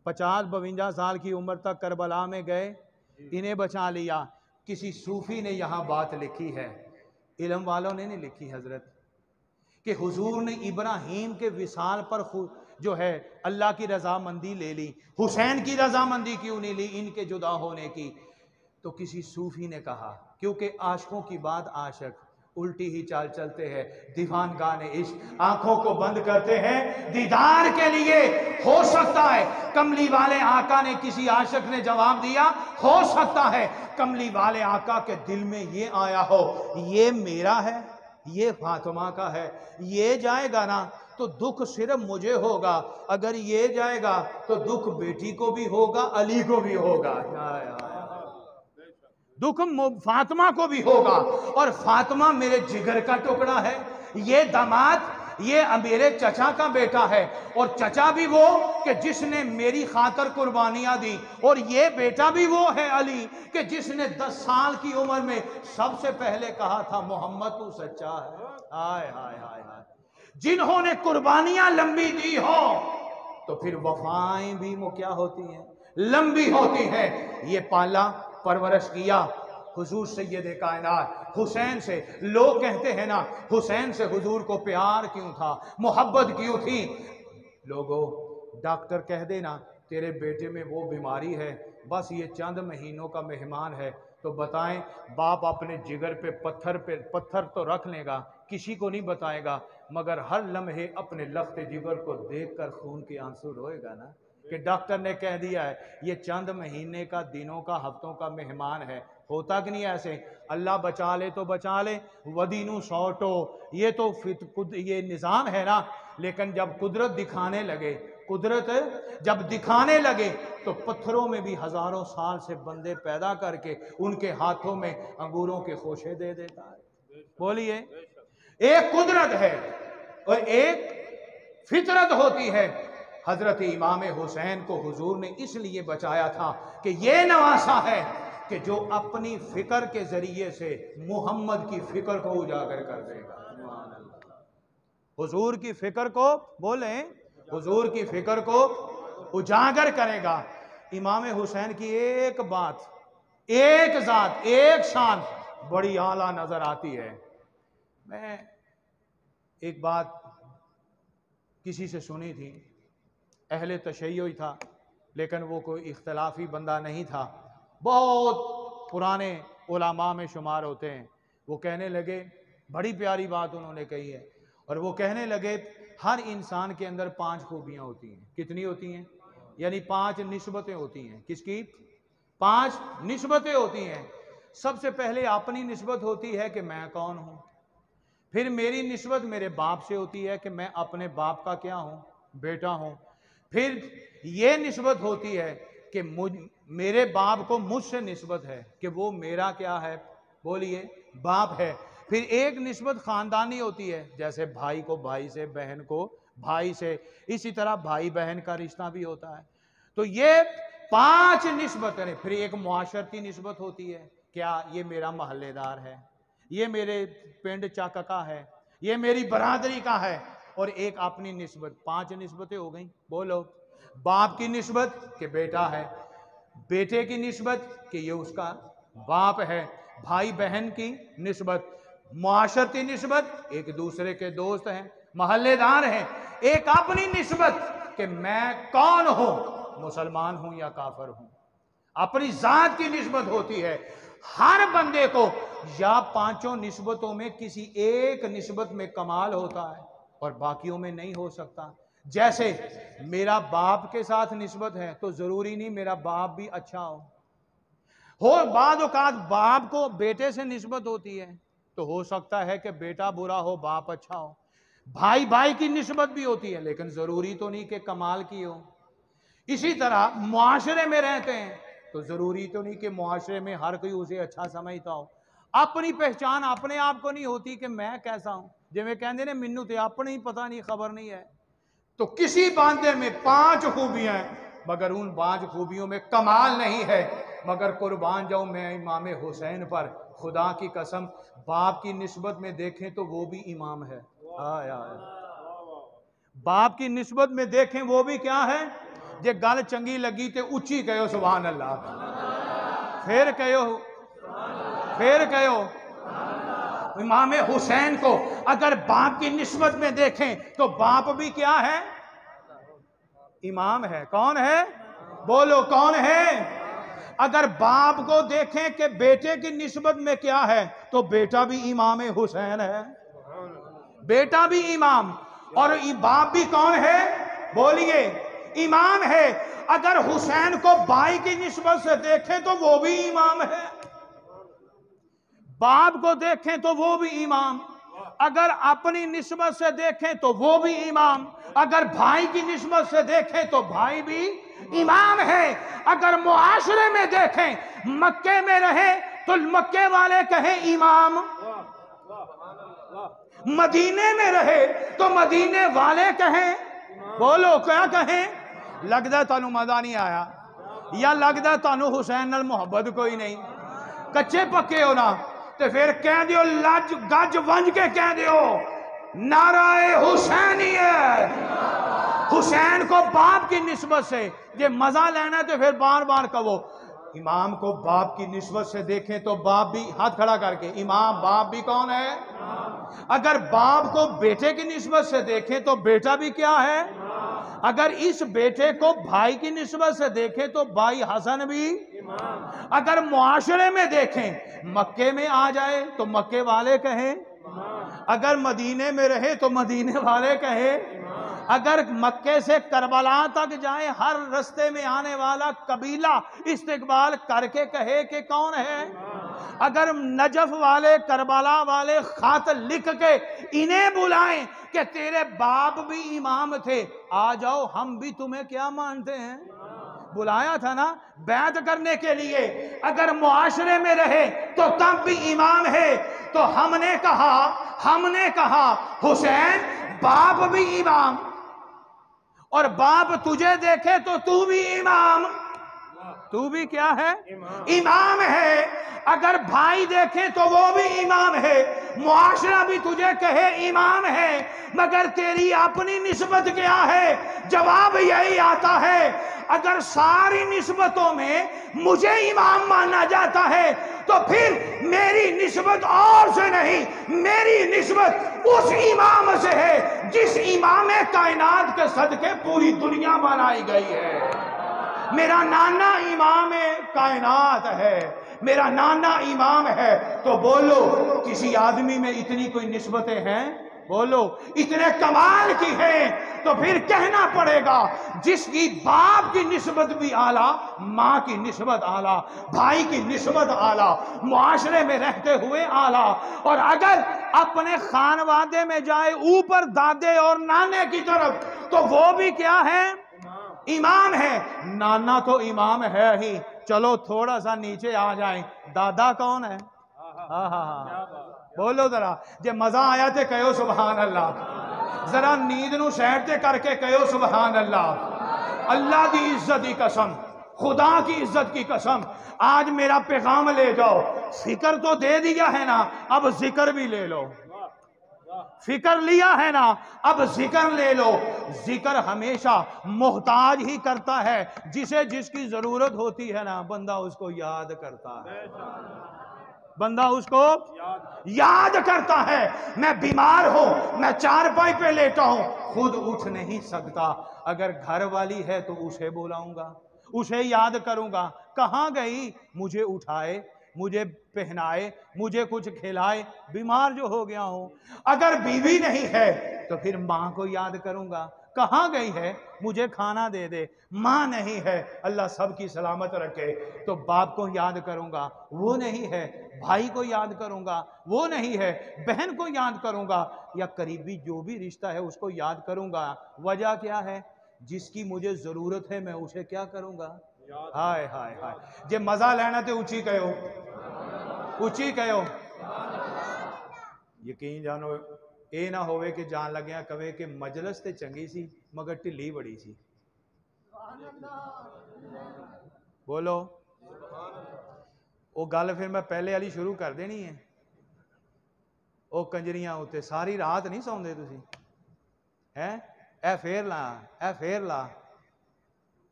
A: 50-52 साल की उम्र तक करबला में गए, इन्हें बचा लिया। किसी सूफी ने यहाँ बात लिखी है, इल्म वालों ने नहीं लिखी हजरत, कि हुजूर ने इब्राहीम के विसाल पर जो है अल्लाह की रजामंदी ले ली, हुसैन की रजामंदी क्यों नहीं ली इनके जुदा होने की? तो किसी सूफी ने कहा क्योंकि आशिकों की बात आशिक उल्टी ही चाल चलते हैं, दीवान गाने इश्क आंखों को बंद करते हैं दीदार के लिए। हो सकता है कमली वाले आका ने, किसी आशिक ने जवाब दिया, हो सकता है कमली वाले आका के दिल में ये आया हो ये मेरा है, ये फातिमा का है, ये जाएगा ना तो दुख सिर्फ मुझे होगा, अगर ये जाएगा तो दुख बेटी को भी होगा, अली को भी होगा, दुख फातिमा को भी होगा। और फातिमा मेरे जिगर का टुकड़ा है, ये दामाद ये मेरे चचा का बेटा है, और चचा भी वो कि जिसने मेरी खातर कुर्बानियां दी, और ये बेटा भी वो है अली कि जिसने 10 साल की उम्र में सबसे पहले कहा था मोहम्मद तू सच्चा है। हाय हाय हाय हाय, जिन्होंने कुर्बानियां लंबी दी हो तो फिर वफाएं भी वो क्या होती हैं, लंबी होती है। ये पाला परवरिश किया हुजूर सैयद कायनात हुसैन से। लोग कहते हैं ना हुसैन से हुजूर को प्यार क्यों था, मोहब्बत क्यों थी? लोगों डॉक्टर कह देना तेरे बेटे में वो बीमारी है, बस ये चंद महीनों का मेहमान है, तो बताएं बाप अपने जिगर पे पत्थर तो रख लेगा, किसी को नहीं बताएगा
B: मगर हर लम्हे अपने लफ्ते जिगर को देखकर खून के आंसू रोएगा ना, कि डॉक्टर ने कह दिया है ये चंद महीने का, दिनों का, हफ्तों का मेहमान है। होता कि नहीं ऐसे? अल्लाह बचा ले तो बचा ले, वदीनू सौटो, ये तो ये निज़ाम है ना। लेकिन जब कुदरत दिखाने लगे, कुदरत जब दिखाने लगे तो पत्थरों में भी हजारों साल से बंदे पैदा करके उनके हाथों में अंगूरों के खोशे दे देता है। बोलिए, एक कुदरत है और एक फितरत होती है। हजरत इमाम हुसैन को हुजूर ने इसलिए बचाया था कि ये नवासा है कि जो अपनी फिक्र के जरिए से मोहम्मद की फिक्र को उजागर कर देगा। हुजूर की फिक्र को, बोले, हुजूर की फिक्र को उजागर करेगा। इमाम हुसैन की एक बात, एक जात, एक शान बड़ी आला नजर आती है। मैं एक बात किसी से सुनी थी, अहले तशय्युअ ही था, लेकिन वो कोई इख्तलाफी बंदा नहीं था, बहुत पुराने उलमा में शुमार होते हैं। वो कहने लगे, बड़ी प्यारी बात उन्होंने कही है, और वो कहने लगे हर इंसान के अंदर 5 खूबियां होती हैं। कितनी होती हैं? यानी 5 निस्बतें होती हैं। किसकी? 5 निस्बतें होती हैं। सबसे पहले अपनी निस्बत होती है कि मैं कौन हूं। फिर मेरी निस्बत मेरे बाप से होती है कि मैं अपने बाप का क्या हूं? बेटा हूं। फिर ये निस्बत होती है कि मेरे बाप को मुझसे निस्बत है कि वो मेरा क्या है? बोलिए, बाप है। फिर एक निस्बत खानदानी होती है, जैसे भाई को भाई से, बहन को भाई से, इसी तरह भाई बहन का रिश्ता भी होता है। तो ये 5 निस्बतें। फिर एक मुआशरती निस्बत होती है, क्या ये मेरा मोहल्लेदार है, ये मेरे पिंड चाका का है, ये मेरी बरादरी का है। और एक अपनी निस्बत। 5 निस्बतें हो गई। बोलो, बाप की निस्बत कि बेटा है, बेटे की निस्बत कि ये उसका बाप है, भाई बहन की निस्बत, मुआशरती निस्बत एक दूसरे के दोस्त हैं, मोहल्लेदार हैं, एक अपनी निस्बत कि मैं कौन हूं, मुसलमान हूं या काफिर हूं। अपनी जात की निस्बत होती है। हर बंदे को या 5 निस्बतों में किसी एक निस्बत में कमाल होता है और बाकियों में नहीं हो सकता। जैसे मेरा बाप के साथ निस्बत है तो जरूरी नहीं मेरा बाप भी अच्छा हो। बाद औकात बाप को बेटे से निस्बत होती है तो हो सकता है कि बेटा बुरा हो, बाप अच्छा हो। भाई भाई की निस्बत भी होती है, लेकिन जरूरी तो नहीं कि कमाल की हो। इसी तरह मुआशरे में रहते हैं तो जरूरी तो नहीं कि मुआशरे में हर कोई उसे अच्छा समझता हो। अपनी पहचान अपने आप को नहीं होती कि मैं कैसा हूं। जिवें कहते ने मैनू तो अपनी ही पता नहीं, खबर नहीं है। तो किसी बांदे में 5 खूबियां हैं, मगर उन 5 खूबियों में कमाल नहीं है। मगर कुर्बान जाऊं मैं इमाम हुसैन पर, खुदा की कसम, बाप की निस्बत में देखें तो वो भी इमाम है। बाप की निस्बत में देखें वो भी क्या है? जे गल चंगी लगी तो उच्ची कहो सुभान अल्लाह, फिर कहो, फिर कहो। इमाम हुसैन को अगर बाप की निस्बत में देखें तो बाप भी क्या है? इमाम है। कौन है? बोलो, कौन है? अगर बाप को देखें कि बेटे की निस्बत में क्या है तो बेटा भी इमाम हुसैन है, बेटा भी इमाम। और बाप भी कौन है? बोलिए, इमाम है। अगर हुसैन को भाई की निस्बत से देखें तो वो भी इमाम है, बाप को देखें तो वो भी इमाम, अगर अपनी निस्बत से देखें तो वो भी इमाम, अगर भाई की निस्बत से देखें तो भाई भी इमाम है। अगर मुआशरे में देखें, मक्के में रहे तो मक्के वाले कहें इमाम, मदीने में रहे तो मदीने वाले कहें, बोलो क्या कहें? लगता तुहानू मजा नहीं आया, या लगता तुहानू हुसैन नाल मुहब्बत कोई नहीं? कच्चे पक्के हो ना, तो फिर कह दियो, लज गज वंज के कह दियो, नाराए हुसैनियत। हुसैन को बाप की निस्बत से ये मजा लेना तो फिर बार बार कहो। इमाम को बाप की निस्बत से देखें तो बाप भी, हाथ खड़ा करके, इमाम बाप भी कौन है? अगर बाप को बेटे की निस्बत से देखें तो बेटा भी क्या है? अगर इस बेटे को भाई की निस्बत से देखें तो भाई हसन भी। अगर मुआशरे में देखें, मक्के में आ जाए तो मक्के वाले कहें, अगर मदीने में रहे तो मदीने वाले कहे, अगर मक्के से करबला तक जाए हर रास्ते में आने वाला कबीला इस्तिकबाल करके कहे कि कौन है। अगर नजफ वाले करबला वाले खात लिख के इन्हें बुलाएं कि तेरे बाप भी इमाम थे, आ जाओ हम भी तुम्हें क्या मानते हैं, बुलाया था ना बैत करने के लिए। अगर मुआशरे में रहे तो तब भी इमाम है। तो हमने कहा हुसैन बाप भी इमाम, और बाप तुझे देखे तो तू भी इमाम, तू भी क्या है, इमाम है। अगर भाई देखे तो वो भी इमाम है, मुआशरा भी तुझे कहे इमाम है, मगर तेरी अपनी निस्बत क्या है? जवाब यही आता है, अगर सारी निस्बतों में मुझे इमाम माना जाता है तो फिर मेरी निस्बत और से नहीं, मेरी निस्बत उस इमाम से है जिस इमाम कायनात के सदके पूरी दुनिया बनाई गई है। मेरा नाना इमाम कायनात है, मेरा नाना इमाम है। तो बोलो किसी आदमी में इतनी कोई निस्बतें हैं? बोलो इतने कमाल की है तो फिर कहना पड़ेगा जिसकी बाप की निस्बत भी आला, माँ की निस्बत आला, भाई की निस्बत आला, मुआशरे में रहते हुए आला, और अगर अपने खानवादे में जाए ऊपर दादे और नाने की तरफ तो वो भी क्या है, इमाम है। नाना तो इमाम है ही, चलो थोड़ा सा नीचे आ जाए, दादा कौन है? बोलो जरा, जे मजा आया ते कहो सुभान अल्लाह, जरा नींद नू सैर ते करके कहो सुभान अल्लाह। अल्लाह की इज्जत की कसम, खुदा की इज्जत की कसम, आज मेरा पैगाम ले जाओ। फिक्र तो दे दिया है ना, अब जिक्र भी ले लो। फिक्र लिया है ना, अब जिक्र ले लो। जिक्र हमेशा मोहताज ही करता है, जिसे जिसकी जरूरत होती है ना बंदा उसको याद करता है, बंदा उसको याद करता है। मैं बीमार हूं, मैं चारपाई पे लेटा हूं, खुद उठ नहीं सकता, अगर घर वाली है तो उसे बुलाऊंगा, उसे याद करूंगा, कहां गई, मुझे उठाए, मुझे पहनाए, मुझे कुछ खिलाए, बीमार जो हो गया हूं। अगर बीवी नहीं है तो फिर मां को याद करूंगा, कहां गई है, मुझे खाना दे दे। मां नहीं है, अल्लाह सबकी सलामत रखे, तो बाप को याद करूंगा, वो नहीं है, भाई को याद करूंगा, वो नहीं है, बहन को याद करूंगा, या करीबी जो भी रिश्ता है उसको याद करूंगा। वजह क्या है, जिसकी मुझे जरूरत है मैं उसे क्या करूंगा। हाय हाय हाय, जे मजा लेना तो ऊंची कहो, ऊंची कहो। यकीन जानो ये ना होवे कि जान लग्या कवे कि मजलिस ते चंगी सी मगर ढिली बड़ी सी। बोलो वो गल फिर मैं पहले वाली शुरू कर देनी है। वो कंजरियां उत्ते सारी रात नहीं सौंदे तुसी है, ए फेर ला, ए फेर ला,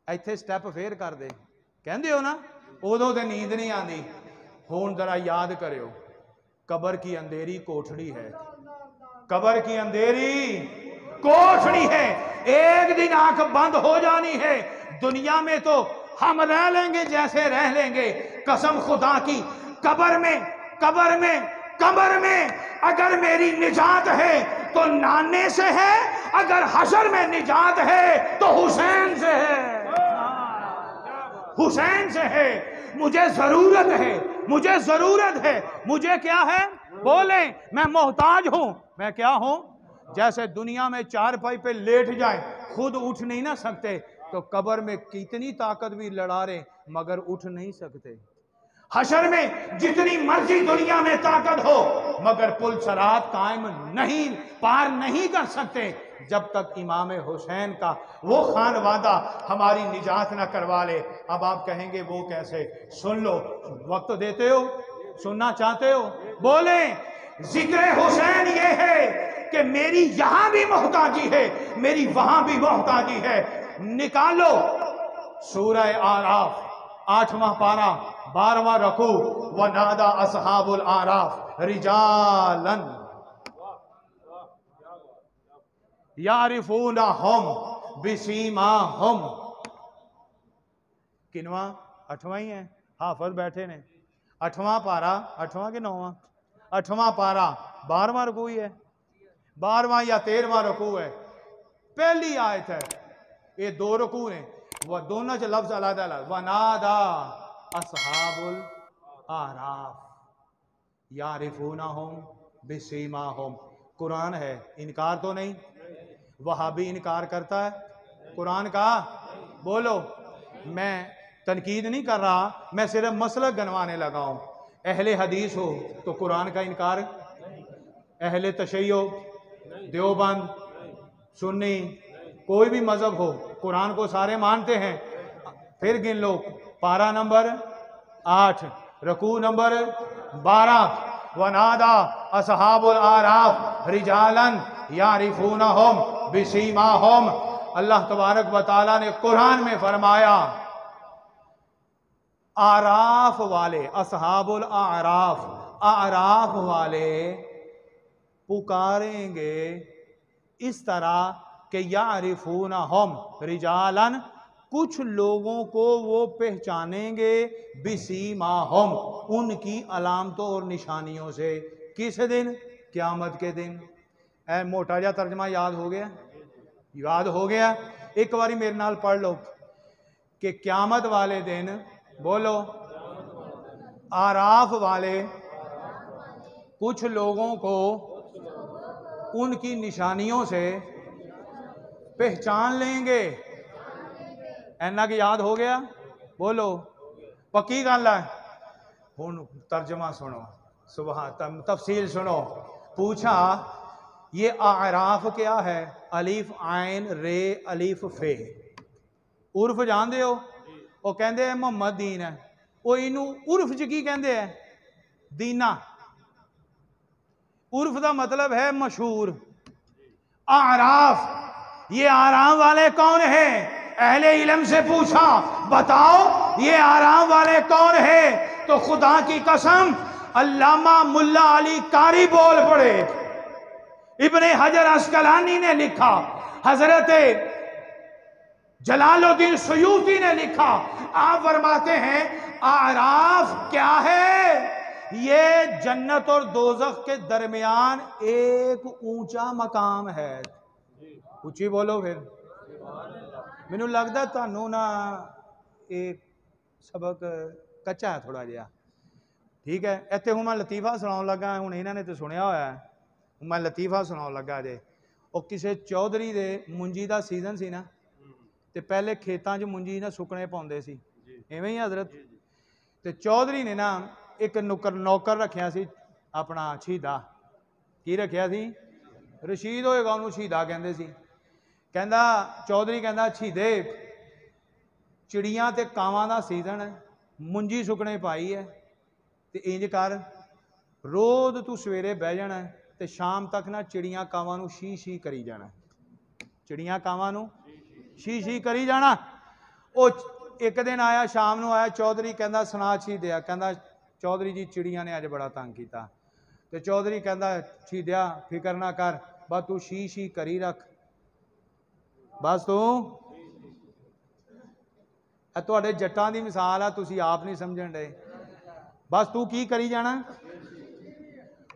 B: इत्थे स्टैप फेर कर दे, कहंदे हो ना, उदों ते नींद नहीं आती। हुण जरा याद करियो, कबर की अंधेरी कोठड़ी है, कबर की अंधेरी कोठड़ी है, एक दिन आंख बंद हो जानी है। दुनिया में तो हम रह लेंगे जैसे रह लेंगे, कसम खुदा की कबर में, कबर में, कबर में अगर मेरी निजात है तो नाने से है, अगर हशर में निजात है तो हुसैन से है, हुसैन से है। मुझे जरूरत है, मुझे जरूरत है, मुझे क्या है, बोले मैं मोहताज हूं, मैं क्या हूं, जैसे दुनिया में चारपाई पे लेट जाए खुद उठ नहीं ना सकते, तो कब्र में कितनी ताकत भी लड़ा रहे मगर उठ नहीं सकते। हशर में जितनी मर्जी दुनिया में ताकत हो मगर पुल सरात कायम नहीं, पार नहीं कर सकते जब तक इमाम हुसैन का वो खानवादा हमारी निजात ना करवा ले। अब आप कहेंगे वो कैसे, सुन लो, वक्त देते हो, सुनना चाहते हो, बोले जिक्र हुसैन ये है कि मेरी यहां भी मोहताजी है, मेरी वहां भी मोहताजी है। निकालो सूरह आराफ 8वां पारा 12वां रकू, व नादा असहाबुल आराफ रिजालन यारिफूना हम बिसीमा हम। किनवा 8वां ही है, हाफिज बैठे ने। 8वां पारा, 8वां कि 9वां, 8वां पारा 12वां रकू ही है, 12वां या 13वां रुकू है, पहली आयत है, ये 2 रुकू ने, वह दोनों च लफ्ज अलग अलग। वनादा असहाबुल आराफ यारिफूनहुम बिसीमाहुम। कुरान है, इनकार तो नहीं। वहाबी इनकार करता है कुरान का? बोलो। मैं तनकीद नहीं कर रहा, मैं सिर्फ मसलक गनवाने लगा हूं। अहले हदीस हो तो कुरान का इनकार, अहले तशय्यो, देवबंद, सुन्नी, कोई भी मजहब हो, कुरान को सारे मानते हैं। फिर गिन लो, पारा नंबर 8, रकू नंबर 12। वनादा असहाबुल आराफ रिजालन यारिफूनहुम बिसीमाहुम। अल्लाह तबारक व तआला ने कुरान में फरमाया, आराफ वाले, असहाबुल आराफ, आराफ वाले पुकारेंगे इस तरह कि यारिफूनहुम रिजालन, कुछ लोगों को वो पहचानेंगे, बिसीमाहुम, उनकी अलामतों और निशानियों से। किस दिन? क़यामत के दिन। ऐ मोटा जा तर्जमा याद हो गया? याद हो गया? एक बारी मेरे नाल पढ़ लो कि क़यामत वाले दिन, बोलो, आराफ वाले कुछ लोगों को उनकी निशानियों से पहचान लेंगे। ऐना कि याद हो गया? बोलो, पक्की गल है? हुन तर्जमा सुनो, सुबह तफसील सुनो। पूछा, ये आराफ क्या है? अलीफ आइन रे अलीफ फे। उर्फ जानते हो? वो कहते हैं मोहम्मद दीन है, वो इनू उर्फ च की कहते हैं? दीना। उर्फ का मतलब है मशहूर। आराफ, ये आराम वाले कौन है? अहले इल्म से पूछा, बताओ ये आराम वाले कौन है? तो खुदा की कसम अल्लामा मुल्ला अली कारी बोल पड़े। इब्ने हजर अस्कलानी ने लिखा, हजरत जलालुद्दीन सुयूती ने लिखा। आप फरमाते हैं आराफ क्या है? ये जन्नत और दोजख के दरमियान एक ऊंचा मकाम है। ऊंची बोलो फिर। मैनू लगता थानू ना एक सबक कच्चा है थोड़ा जिहा, ठीक है। इत्थे हूँ मैं लतीफा सुनाउण लगा, हूँ इन्हों ने तो सुनिया होया है, मैं लतीफा सुनाउण लगा जे। वो किसी चौधरी दे मुंजी का सीजन सी ना, ते पहले खेतों च मुंजी ना सुकने पाउंदे सी, इवें ही हजरत। ते चौधरी ने ना एक नौकर रखिया सी अपना शहीदा। की रखिया सी? रशीद होएगा उन्होंने शहीदा कहते सी। कहंदा चौधरी कहंदा, शहीदे चिड़ियां ते कावां दा सीजन है, मुंजी सुकने पाई है, ते इंज कर रोज तू सवेरे बह जाना ते शाम तक ना चिड़ियां कावां नू शी शी करी जाना। चिड़ियां कावां नू शी शी करी जाना। वो एक दिन आया, शाम नू आया, चौधरी कहंदा सुना शहीदिया। कहंदा चौधरी जी चिड़ियां ने अज बड़ा तंग किया। तो चौधरी कहंदा शहीदिया फिक्र ना कर, बस तू शी शी करी रख, बस तू। तुहाडे जट्टां दी मिसाल है, तुसीं आप नहीं समझण डे। बस तू की करी जाना।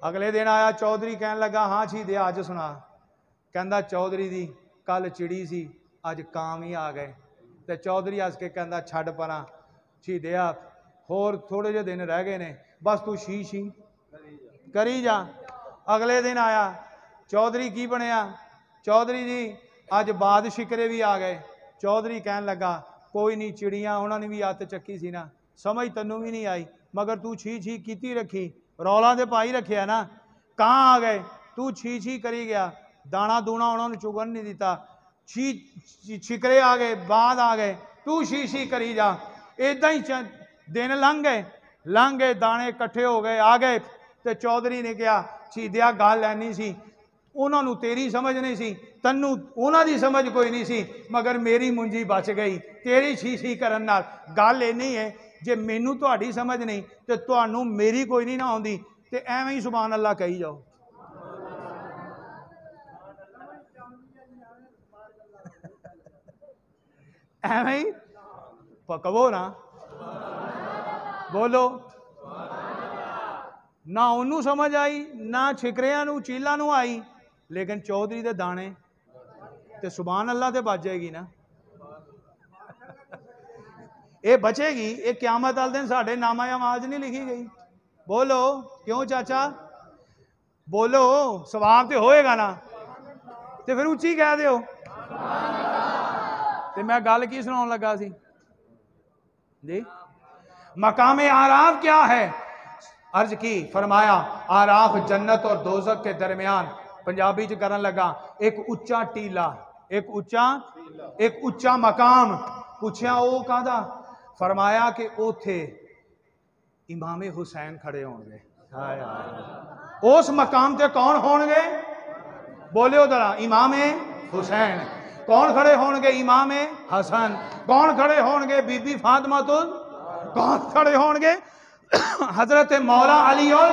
B: अगले दिन आया चौधरी, कहन लगा हाँ शहीदिया अज सुना। कहंदा चौधरी दी कल चिड़ी सी, अज कां भी आ गए। तो चौधरी हस के कहंदा छड्ड परां शहीदिया, होर थोड़े जे दिन रह गए ने, बस तू शी शी करी जा। अगले दिन आया चौधरी, की बनया? चौधरी जी अज बाद शिकरे भी आ गए। चौधरी कहन लगा कोई नहीं, चिड़ियां उन्होंने भी हत्थ चक्की सी ना, समझ तैनू भी नहीं आई, मगर तू छी छी की रखी, रौला तो पाई रखिया ना। कहाँ आ गए? तू छी छी करी गया, दाना दूना उन्होंने चुगन नहीं दिता, शिकरे आ गए, बाद आ गए, तू शी शी करी जा। इदा ही दिन लंघ गए, दाने इकट्ठे हो गए, आ गए। तो चौधरी ने कहा शहीदिया गल ऐनी सी, उन्होंने तेरी समझ नहीं सी, तन्नू उन्हों की समझ कोई नहीं सी, मगर मेरी मुंजी बच गई तेरी शी शी करन नाल। गल इन्नी है, जे मैनू तुहाडी समझ नहीं तो तुहानू मेरी कोई नहीं ना आउंदी, ते एवें ही सुभान अल्लाह कही जाओ। एवें ही कहो ना, बोलो ना। उन्होंने समझ आई ना, छिकरियां नू चीलां नू आई, लेकिन चौधरी दे दाने ते सुभान अल्लाह ते बच जाएगी ना, ये बचेगी। ये क्यामत वाले दिन साढ़े नामा आवाज नहीं लिखी गई। बोलो क्यों चाचा, बोलो सवाब तो होएगा ना, तो फिर उच्ची कह दो। तो मैं गल की सुनाउन लगा सी जी, मकामे आराफ क्या है? अर्ज की, फरमाया आराफ जन्नत और दोजख के दरमियान, पंजाबी च करन लगा, एक उच्चा टीला, एक उच्चा मकाम। पूछया वो कादा? फरमाया कि उथे इमामे हुसैन खड़े होंगे। हाय हाय, उस मकाम ते कौन होंगे? बोले जरा, इमामे हुसैन। कौन खड़े होंगे? इमामे हसन। कौन खड़े होंगे? बीबी फातिमा। तो कौन खड़े होंगे? हजरत मौला अली और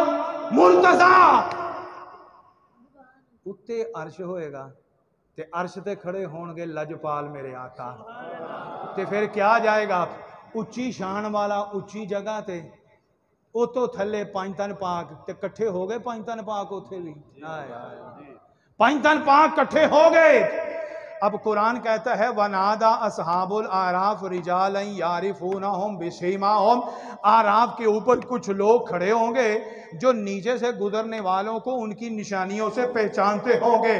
B: मुर्तजा। उत्ते अर्श होएगा ते अर्श ते खड़े होंगे लजपाल मेरे आका। ते फिर क्या जाएगा? उच्ची शान वाला उच्ची जगह ते, उतो थले पंज तन पाक ते कट्ठे हो गए। पंज तन पाक उथे भी, पंज तन पाक कट्ठे हो गए। अब कुरान कहता है वनादा असहाबुल आराफ रिजालन यारिफूनहुम बिसीमाहुम। आराफ के ऊपर कुछ लोग खड़े होंगे जो नीचे से गुजरने वालों को उनकी निशानियों से पहचानते होंगे।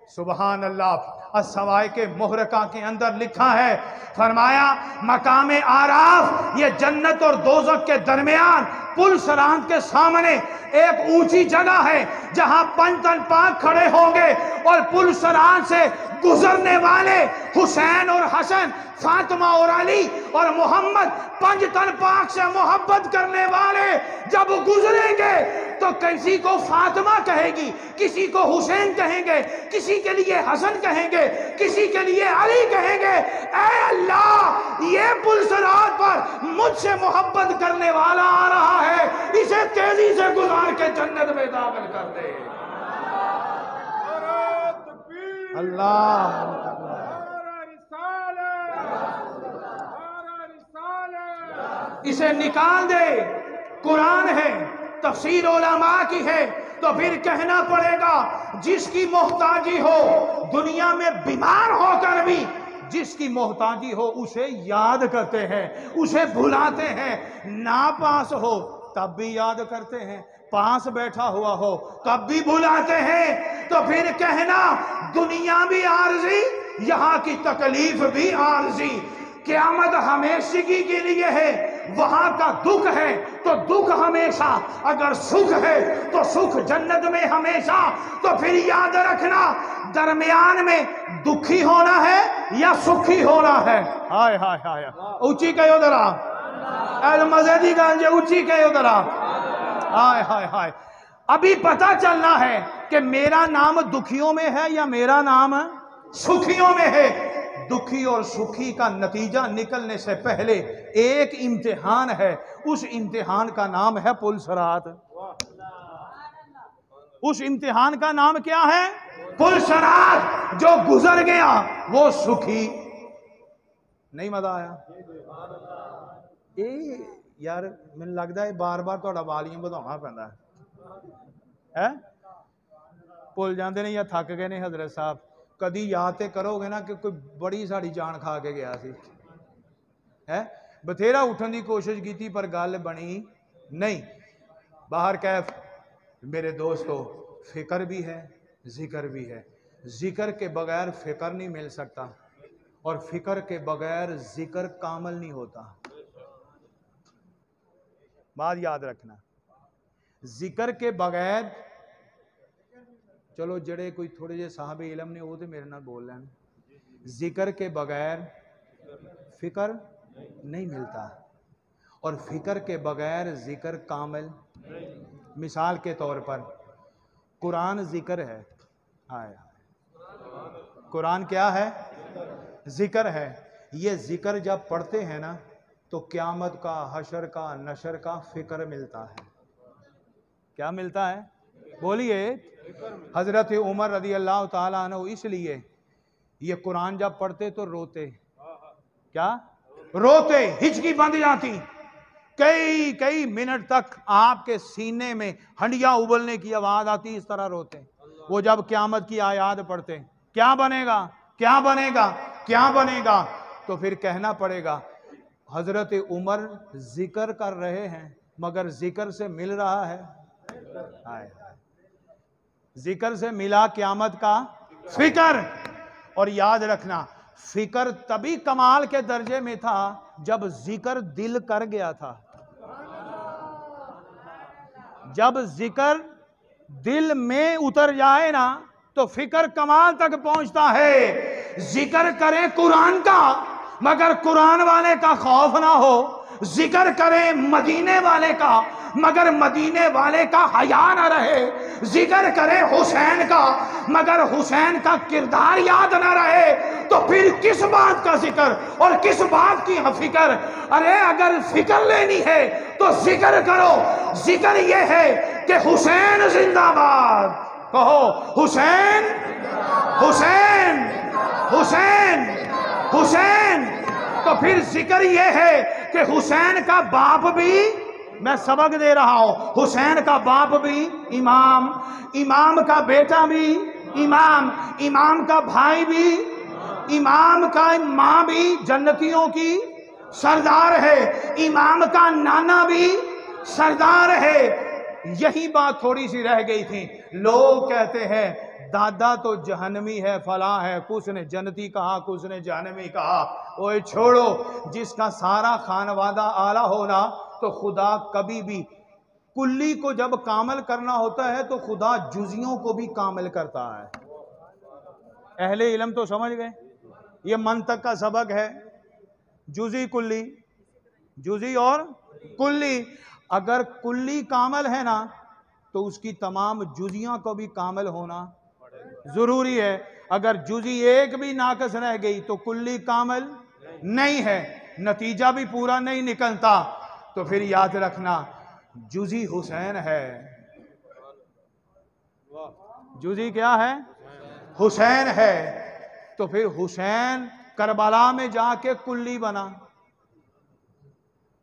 B: सुबहान अल्लाह। असवाए के मुहरका के अंदर लिखा है, फरमाया मकामे आराफ ये जन्नत और दोजख के दरमियान पुल सरांत के सामने एक ऊंची जगह है जहां पंजतन पाक खड़े होंगे और पुल सरांत से गुजरने वाले हुसैन और हसन, फातिमा और अली और मोहम्मद, पंजतन पाक से मोहब्बत करने वाले जब गुजरेंगे तो किसी को फातिमा कहेगी, किसी को हुसैन कहेंगे, किसी के लिए हसन कहेंगे, किसी के लिए अली कहेंगे। ऐ अल्लाह, ये पुल सरात पर मुझसे मोहब्बत करने वाला आ रहा है, इसे तेजी से गुजार के जन्नत में दाखिल कर दे। अल्लाह, इसे निकाल दे। कुरान है, तफसीर उलमा की है, तो फिर कहना पड़ेगा जिसकी मोहताजी हो, दुनिया में बीमार होकर भी जिसकी मोहताजी हो उसे याद करते हैं, उसे भुलाते हैं। ना पास हो तब भी याद करते हैं, पास बैठा हुआ हो तब भी भुलाते हैं। तो फिर कहना दुनिया भी आरजी, यहाँ की तकलीफ भी आरजी। क़यामत हमेशगी के लिए है, वहां का दुख है तो दुख हमेशा, अगर सुख है तो सुख जन्नत में हमेशा। तो फिर याद रखना दरमियान में दुखी होना है या सुखी होना है। हाय हाय हाय, ऊंची कहो जरा, मजे दी गल जे ऊंची कहो जरा। हाय हाय हाय, अभी पता चलना है कि मेरा नाम दुखियों में है या मेरा नाम सुखियों में है। दुखी और सुखी का नतीजा निकलने से पहले एक इम्तिहान है, उस इम्तिहान का नाम है पुल सरात। उस इम्तिहान का नाम क्या है? पुल सरात। जो गुजर गया वो सुखी। नहीं मजा आया? यार मैंने लगता है बार बार थोड़ा वॉल्यूम बढ़ाना पैंदा है। भुल जाते ने या थक गए ने हजरत साहब? कदी याद तो करोगे ना कि कोई बड़ी साड़ी जान खा के गया सी है। बथेरा उठन की कोशिश की पर गल बनी नहीं। बाहर कैफ मेरे दोस्तों, फिक्र भी है जिक्र भी है। जिक्र के बगैर फिक्र नहीं मिल सकता और फिक्र के बगैर जिक्र कामल नहीं होता। बात याद रखना, जिक्र के बगैर, चलो जड़े कोई थोड़े जे साहब इलम ने वो तो मेरे नाल बोल लैन, जिक्र के बगैर फिक्र नहीं मिलता और फिक्र के बगैर जिक्र कामिल। मिसाल के तौर पर कुरान जिक्र है। हाय कुरान क्या है? जिक्र है। ये जिक्र जब पढ़ते हैं ना तो क़यामत का, हशर का, नशर का फिक्र मिलता है। क्या मिलता है? बोलिए। हजरत उमर रदी अल्लाह ताला अन्हु इसलिए ये कुरान जब पढ़ते तो रोते। क्या रोते? हिचकी बंध जाती। कई कई मिनट तक आपके सीने में हंडिया उबलने की आवाज आती, इस तरह रोते। वो जब क़यामत की आयात पढ़ते, क्या बनेगा, क्या बनेगा, क्या बनेगा, तो फिर कहना पड़ेगा हजरत उमर जिक्र कर रहे हैं मगर जिक्र से मिल रहा है, जिक्र से मिला क़यामत का फिक्र। और याद रखना, फिक्र तभी कमाल के दर्जे में था जब जिक्र दिल कर गया था। जब जिक्र दिल में उतर जाए ना तो फिक्र कमाल तक पहुंचता है। जिक्र करें कुरान का मगर कुरान वाले का खौफ ना हो, जिक्र करें मदीने वाले का मगर मदीने वाले का हया ना रहे, जिक्र करें हुसैन का मगर हुसैन का किरदार याद ना रहे, तो फिर किस बात का जिक्र और किस बात की फिक्र। अरे अगर फिक्र लेनी है तो जिक्र करो। जिक्र यह है कि हुसैन जिंदाबाद, कहो हुसैन, हुसैन, हुसैन, हुसैन। तो फिर जिक्र यह है कि हुसैन का बाप भी, मैं सबक दे रहा हूं, हुसैन का बाप भी इमाम, इमाम का बेटा भी इमाम, इमाम का भाई भी इमाम, का मां भी जन्नतियों की सरदार है, इमाम का नाना भी सरदार है। यही बात थोड़ी सी रह गई थी। लोग कहते हैं दादा तो जहन्नमी है, फला है, कुछ ने जन्नती कहा, कुछ ने जहन्नमी कहा। ओए छोड़ो, जिसका सारा खानवादा आला होना तो खुदा कभी भी कुल्ली को जब कामल करना होता है तो खुदा जुजियों को भी कामल करता है। अहले इल्म तो समझ गए, ये मंतक का सबक है। जुजी कुल्ली, जुजी और कुल्ली। अगर कुल्ली कामल है ना तो उसकी तमाम जुजियां को भी कामल होना जरूरी है। अगर जुजी एक भी नाकस रह गई तो कुल्ली कामल नहीं है, नतीजा भी पूरा नहीं निकलता। तो फिर याद रखना, जुजी हुसैन है। जुजी क्या है? हुसैन है। तो फिर हुसैन करबला में जाके कुल्ली बना,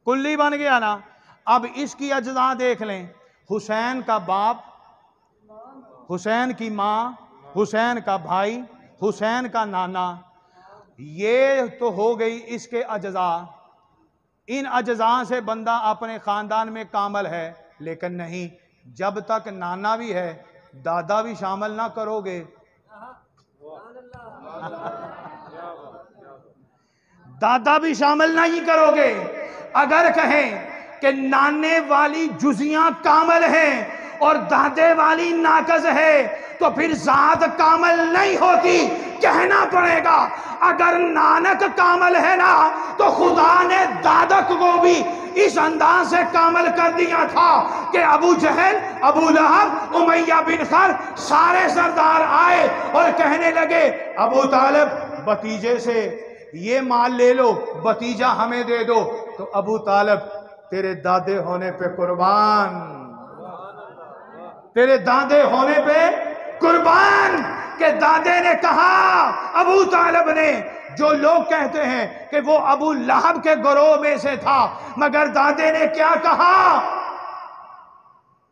B: कुल्ली बन गया ना। अब इसकी अज्जा देख लें, हुसैन का बाप, हुसैन की मां, हुसैन का भाई, हुसैन का नाना, ये तो हो गई इसके अज्जा। इन अज्जा से बंदा अपने खानदान में कामल है। लेकिन नहीं, जब तक नाना भी है दादा भी शामिल ना करोगे दादा भी शामिल नहीं करोगे। अगर कहें कि नाने वाली जुजियां कामल हैं और दादे वाली नाकस है तो फिर जात कामल नहीं होती। कहना पड़ेगा अगर नानक कामल है ना तो खुदा ने दादक को भी इस अंदाज से कामल कर दिया था कि अबू जहल, अबू लहब, उमैया बिन खर सारे सरदार आए और कहने लगे अबू तालिब भतीजे से ये माल ले लो, भतीजा हमें दे दो। तो अबू तालिब तेरे दादे होने पे कुर्बान, तेरे दादे होने पे कुर्बान। के दादे ने कहा, अबू तालिब ने, जो लोग कहते हैं कि वो अबू लहब के गिरोह में से था, मगर दादे ने क्या कहा?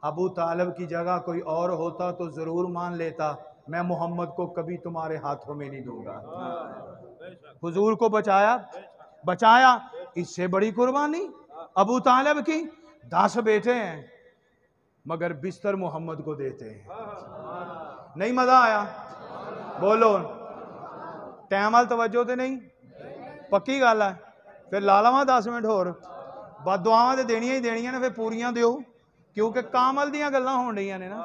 B: अबू तालिब की जगह कोई और होता तो जरूर मान लेता, मैं मोहम्मद को कभी तुम्हारे हाथों में नहीं दूंगा। हुजूर को बचाया, बचाया। इससे बड़ी कुर्बानी अबू तालिब की। 10 बेटे हैं मगर बिस्तर मोहम्मद को देते हैं। नहीं मजा आया? बोलो, टैमल तवज्जो ते नहीं, पक्की गल है। फिर ला लवां 10 मिनट होर। बददुआवां ते देनियां ही देनियां ने, फिर पूरियां दिओ, क्योंकि कामल दियां गल्लां होण रहीआं ने ना।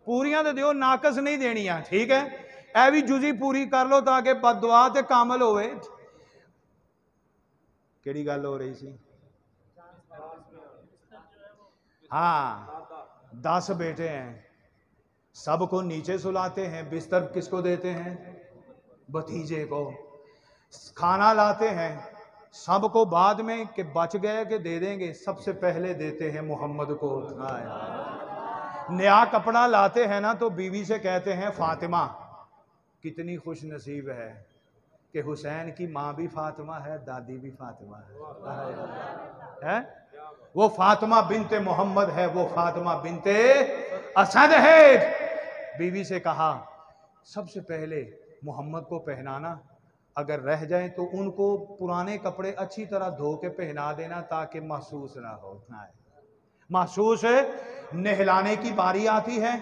B: पूरियां ते दिओ, नाकस नहीं देनियां, ठीक है? ऐ भी जुजी पूरी कर लो ताकि बददुआ ते कामल होवे। केड़ी गल हो रही सी? हाँ, 10 बेटे हैं, सबको नीचे सुलाते हैं, बिस्तर किसको देते हैं? भतीजे को। खाना लाते हैं, सबको बाद में कि बच गए कि दे देंगे, सबसे पहले देते हैं मोहम्मद को। नया कपड़ा लाते हैं ना तो बीवी से कहते हैं फातिमा, कितनी खुश नसीब है कि हुसैन की माँ भी फातिमा है, दादी भी फातिमा है? वो फातिमा बिनते मोहम्मद है, वो फातिमा बिनते असद है। बीवी से कहा सबसे पहले मोहम्मद को पहनाना, अगर रह जाए तो उनको पुराने कपड़े अच्छी तरह धो के पहना देना ताकि महसूस ना हो। महसूस नहलाने की बारी आती है,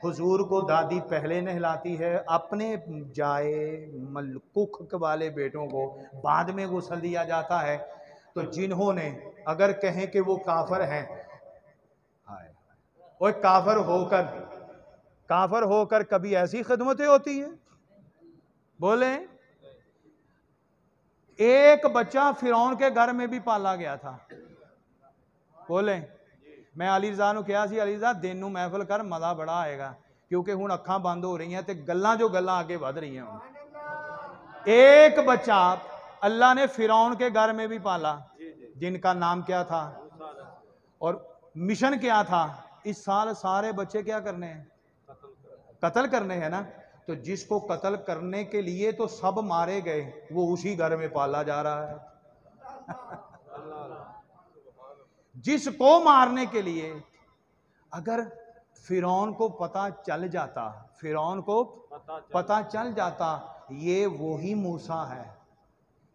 B: हुजूर को दादी पहले नहलाती है, अपने जाए मलकुख वाले बेटों को बाद में गुस्ल दिया जाता है। तो जिन्होंने अगर कहें कि वो काफर हैं, वो काफर होकर कभी ऐसी खिदमतें होती है? बोले, एक बच्चा फिरौन के घर में भी पाला गया था। बोले, मैं अलीजा क्या सी, अलीजा दिन नूं महफिल कर, मजा बड़ा आएगा, क्योंकि हुण अखां बंद हो रही हैं ते गल्लां जो गल्लां आगे बढ़ रही हैं। एक बच्चा अल्लाह ने फिरौन के घर में भी पाला, जिनका नाम क्या था और मिशन क्या था? इस साल सारे बच्चे क्या करने हैं? कत्ल करने हैं ना। तो जिसको कत्ल करने के लिए तो सब मारे गए, वो उसी घर में पाला जा रहा है। जिसको मारने के लिए अगर फिरौन को पता चल जाता, फिरौन को पता चल जाता ये वही मूसा है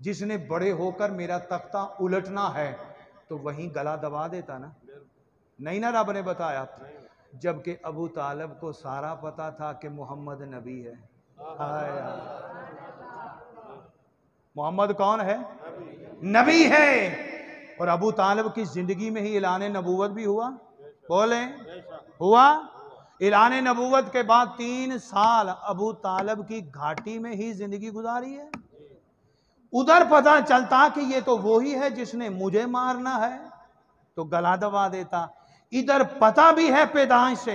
B: जिसने बड़े होकर मेरा तख्ता उलटना है, तो वहीं गला दबा देता ना। नहीं ना, रब ने बताया। जबकि अबू तालिब को सारा पता था कि मोहम्मद नबी है। मोहम्मद कौन है? नबी है। और अबू तालिब की जिंदगी में ही ऐलान नबूवत भी हुआ। बोले, हुआ। ऐलान नबूवत के बाद 3 साल अबू तालिब की घाटी में ही जिंदगी गुजारी है। उधर पता चलता कि ये तो वही है जिसने मुझे मारना है, तो गला दबा देता। इधर पता भी है पैदाइश से,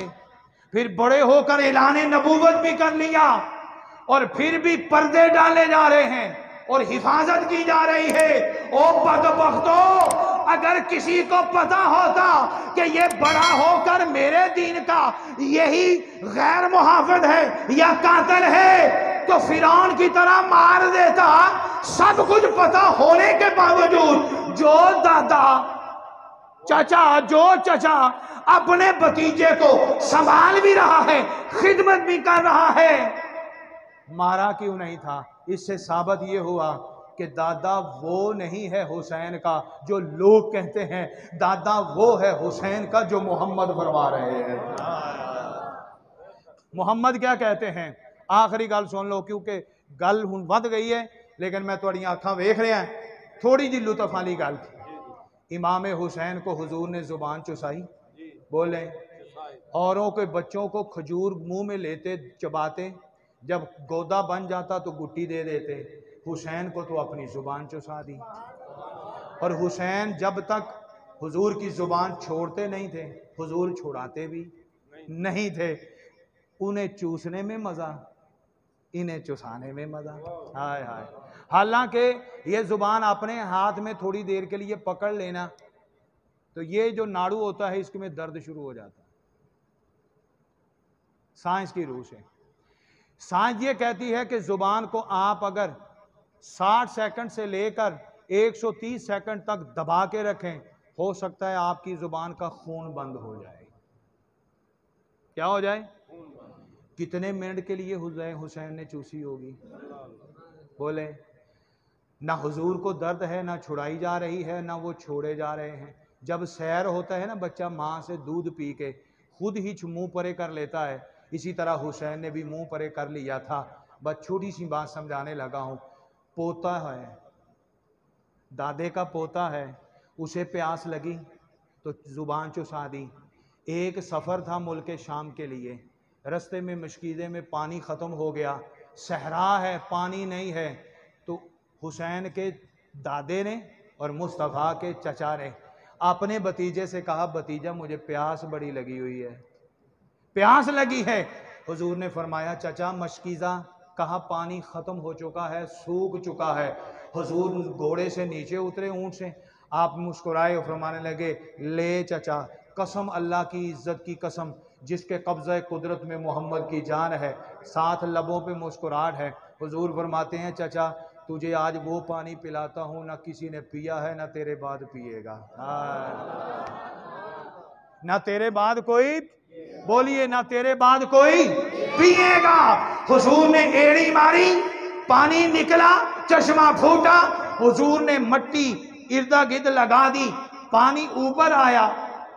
B: फिर बड़े होकर ऐलान नबूवत भी कर लिया, और फिर भी पर्दे डाले जा रहे हैं और हिफाजत की जा रही है। ओ बदबख्तों, अगर किसी को पता होता कि ये बड़ा होकर मेरे दीन का यही गैर मुहाफिज है या कातिल है, तो फिरौन की तरह मार देता। सब कुछ पता होने के बावजूद जो चचा अपने भतीजे को संभाल भी रहा है, खिदमत भी कर रहा है, मारा क्यों नहीं था? इससे साबित ये हुआ कि दादा वो नहीं है हुसैन का जो लोग कहते हैं, दादा वो है हुसैन का जो मोहम्मद फरमा रहे हैं। मोहम्मद क्या कहते हैं? आखिरी गल सुन लो, क्योंकि गल हुण वध गई है, लेकिन मैं तुहाड़ियां अखां वेख रहा, थोड़ी जी लुत्फ वाली गल। इमाम हुसैन को हुजूर ने जुबान चुसाई। बोले, औरों के बच्चों को खजूर मुंह में लेते चबाते, जब गोदा बन जाता तो गुट्टी दे देते। हुसैन को तो अपनी जुबान चुसा दी। और हुसैन जब तक हुजूर की जुबान छोड़ते नहीं थे, हुजूर छुड़ाते भी नहीं थे। उन्हें चूसने में मजा, इन्हें चुसाने में मजा। हाय हाय। हालांकि ये जुबान अपने हाथ में थोड़ी देर के लिए पकड़ लेना तो ये जो नाड़ू होता है इसमें दर्द शुरू हो जाता है। साइंस की रूह से साइंस ये कहती है कि जुबान को आप अगर 60 सेकंड से लेकर 130 सेकंड तक दबा के रखें, हो सकता है आपकी जुबान का खून बंद हो जाए। क्या हो जाए? कितने मिनट के लिए हुसैन ने चूसी होगी? बोले, ना हुजूर को दर्द है, ना छुड़ाई जा रही है, ना वो छोड़े जा रहे हैं। जब सैर होता है ना, बच्चा माँ से दूध पी के खुद ही मुंह परे कर लेता है, इसी तरह हुसैन ने भी मुंह परे कर लिया था। बस छोटी सी बात समझाने लगा हूँ। पोता है, दादे का पोता है, उसे प्यास लगी तो जुबान चुसा दी। एक सफ़र था मुल्क शाम के लिए, रास्ते में मशकीज़े में पानी ख़त्म हो गया, सहरा है, पानी नहीं है, तो हुसैन के दादे ने और मुस्तफ़ा के चचा ने अपने भतीजे से कहा, भतीजा मुझे प्यास बड़ी लगी हुई है, प्यास लगी है। हुजूर ने फरमाया, चचा मशकीज़ा, कहा पानी ख़त्म हो चुका है, सूख चुका है। हुजूर घोड़े से नीचे उतरे, ऊँट से, आप मुस्कुराए और फरमाने लगे, ले चचा, कसम अल्लाह की इज़्ज़त की कसम जिसके कब्ज़े कुदरत में मोहम्मद की जान है, साथ लबों पे मुस्कुराहट है। हुजूर फरमाते हैं, चचा तुझे आज वो पानी पिलाता हूँ ना किसी ने पिया है, ना तेरे बाद पिएगा, ना तेरे बाद कोई। बोलिए ना तेरे बाद कोई पिएगा। हुजूर ने एड़ी मारी, पानी निकला, चश्मा फूटा, हुजूर ने मट्टी इर्दा गिर्द लगा दी, पानी ऊपर आया,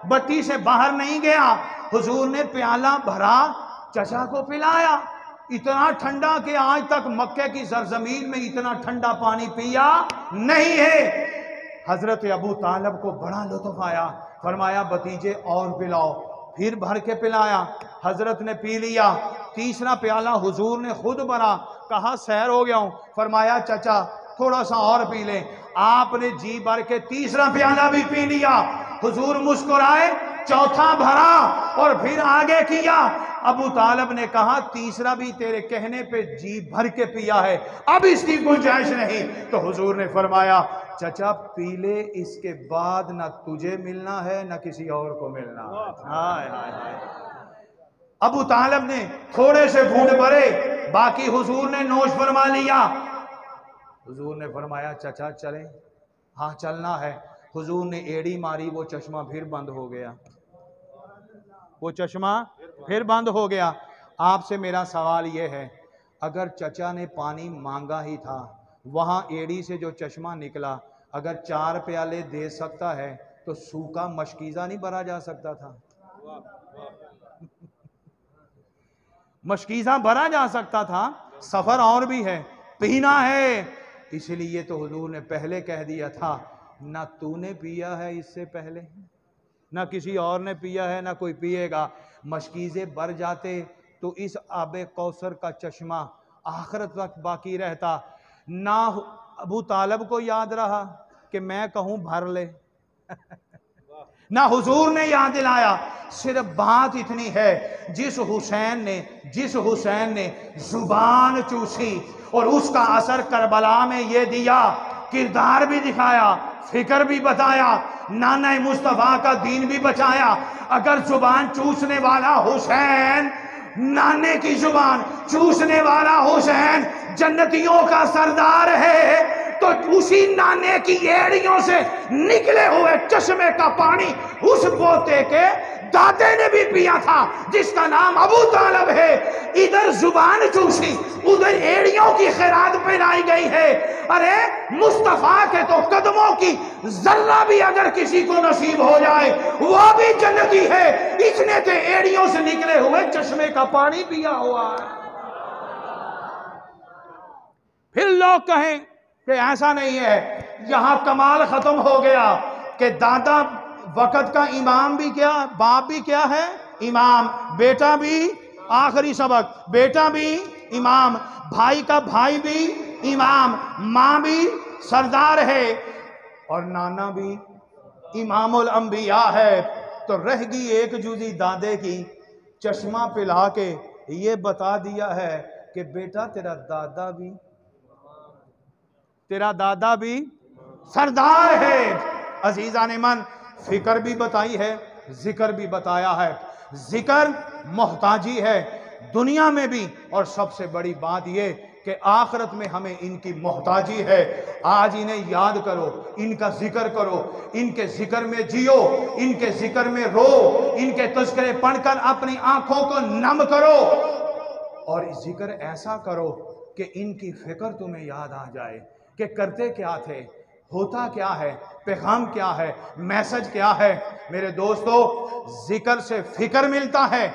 B: बत्ती से बाहर नहीं गया। हुजूर ने प्याला भरा, चचा को पिलाया। इतना ठंडा कि आज तक मक्के की सरजमीन में इतना ठंडा पानी पिया नहीं है। हजरत अबू तालब को बड़ा लुत्फ आया, फरमाया भतीजे और पिलाओ। फिर भर के पिलाया, हजरत ने पी लिया। तीसरा प्याला हुजूर ने खुद भरा, कहा सैर हो गया हूं। फरमाया चचा थोड़ा सा और पी ले। आपने जी भर के तीसरा प्याला भी पी लिया। हुजूर मुस्कुराए, चौथा भरा और फिर आगे किया। अबू तालब ने कहा तीसरा भी तेरे कहने पे जी भर के पिया है, अब इसकी गुंजाइश नहीं। तो हुजूर ने फरमाया चचा पी ले, इसके बाद ना तुझे मिलना है ना किसी और को मिलना है। हाय हाय हाय। अबू तालब ने थोड़े से घूंट भरे, बाकी हुजूर ने नोश फरमा लिया। हुजूर ने फरमाया चचा चले। हाँ चलना है। हुजूर ने एड़ी मारी, वो चश्मा फिर बंद हो गया, वो चश्मा फिर बंद हो गया। आपसे मेरा सवाल यह है, अगर चचा ने पानी मांगा ही था, वहां एड़ी से जो चश्मा निकला, अगर 4 प्याले दे सकता है तो सूखा मशकीज़ा नहीं भरा जा सकता था? मशकीज़ा भरा जा सकता था। सफर और भी है, पीना है। इसलिए तो हुजूर ने पहले कह दिया था, ना तूने पिया है इससे पहले, ना किसी और ने पिया है, ना कोई पिएगा। मशकीज़े भर जाते तो इस आबे कौसर का चश्मा आखिरत तक बाकी रहता। ना अबू तालब को याद रहा कि मैं कहूं भर ले ना हुजूर ने याद दिलाया। सिर्फ बात इतनी है, जिस हुसैन ने जुबान चूसी और उसका असर करबला में ये दिया, किरदार भी दिखाया, फिक्र भी बताया, नाना मुस्तफा का दीन भी बचाया। अगर जुबान चूसने वाला हुसैन, नाने की जुबान चूसने वाला हुसैन जन्नतियों का सरदार है, तो उसी नाने की एड़ियों से निकले हुए चश्मे का पानी उस पोते के दादे ने भी पिया था, जिसका नाम अबू तालब है। इधर जुबान चूसी, उधर एड़ियों की खैरात पिलाई गई है। अरे मुस्तफा के तो कदमों की जर्रा भी अगर किसी को नसीब हो जाए वो भी जन्नती है। इसने तो एड़ियों से निकले हुए चश्मे का पानी पिया हुआ है। फिर लोग कहें कि ऐसा नहीं है, यहां कमाल खत्म हो गया कि दादा वक़्त का इमाम भी क्या, बाप भी क्या है, इमाम, बेटा भी, आखिरी सबक, बेटा भी इमाम, भाई का भाई भी इमाम, माँ भी सरदार है और नाना भी इमामुल अंबिया है। तो रह गई एक जुजी दादे की। चश्मा पिला के ये बता दिया है कि बेटा तेरा दादा भी सरदार है। अजीजा ने मन फिक्र भी बताई है, जिक्र भी बताया है। जिक्र मोहताजी है दुनिया में भी, और सबसे बड़ी बात यह कि आखिरत में हमें इनकी मोहताजी है। आज इन्हें याद करो, इनका जिक्र करो, इनके जिक्र में जियो, इनके जिक्र में रो, इनके तज़किरे पढ़कर अपनी आंखों को नम करो और जिक्र ऐसा करो कि इनकी फिक्र तुम्हें याद आ जाए कि करते क्या थे, होता क्या है, पैगाम क्या है, मैसेज क्या है। मेरे दोस्तों, जिक्र से फिक्र मिलता है।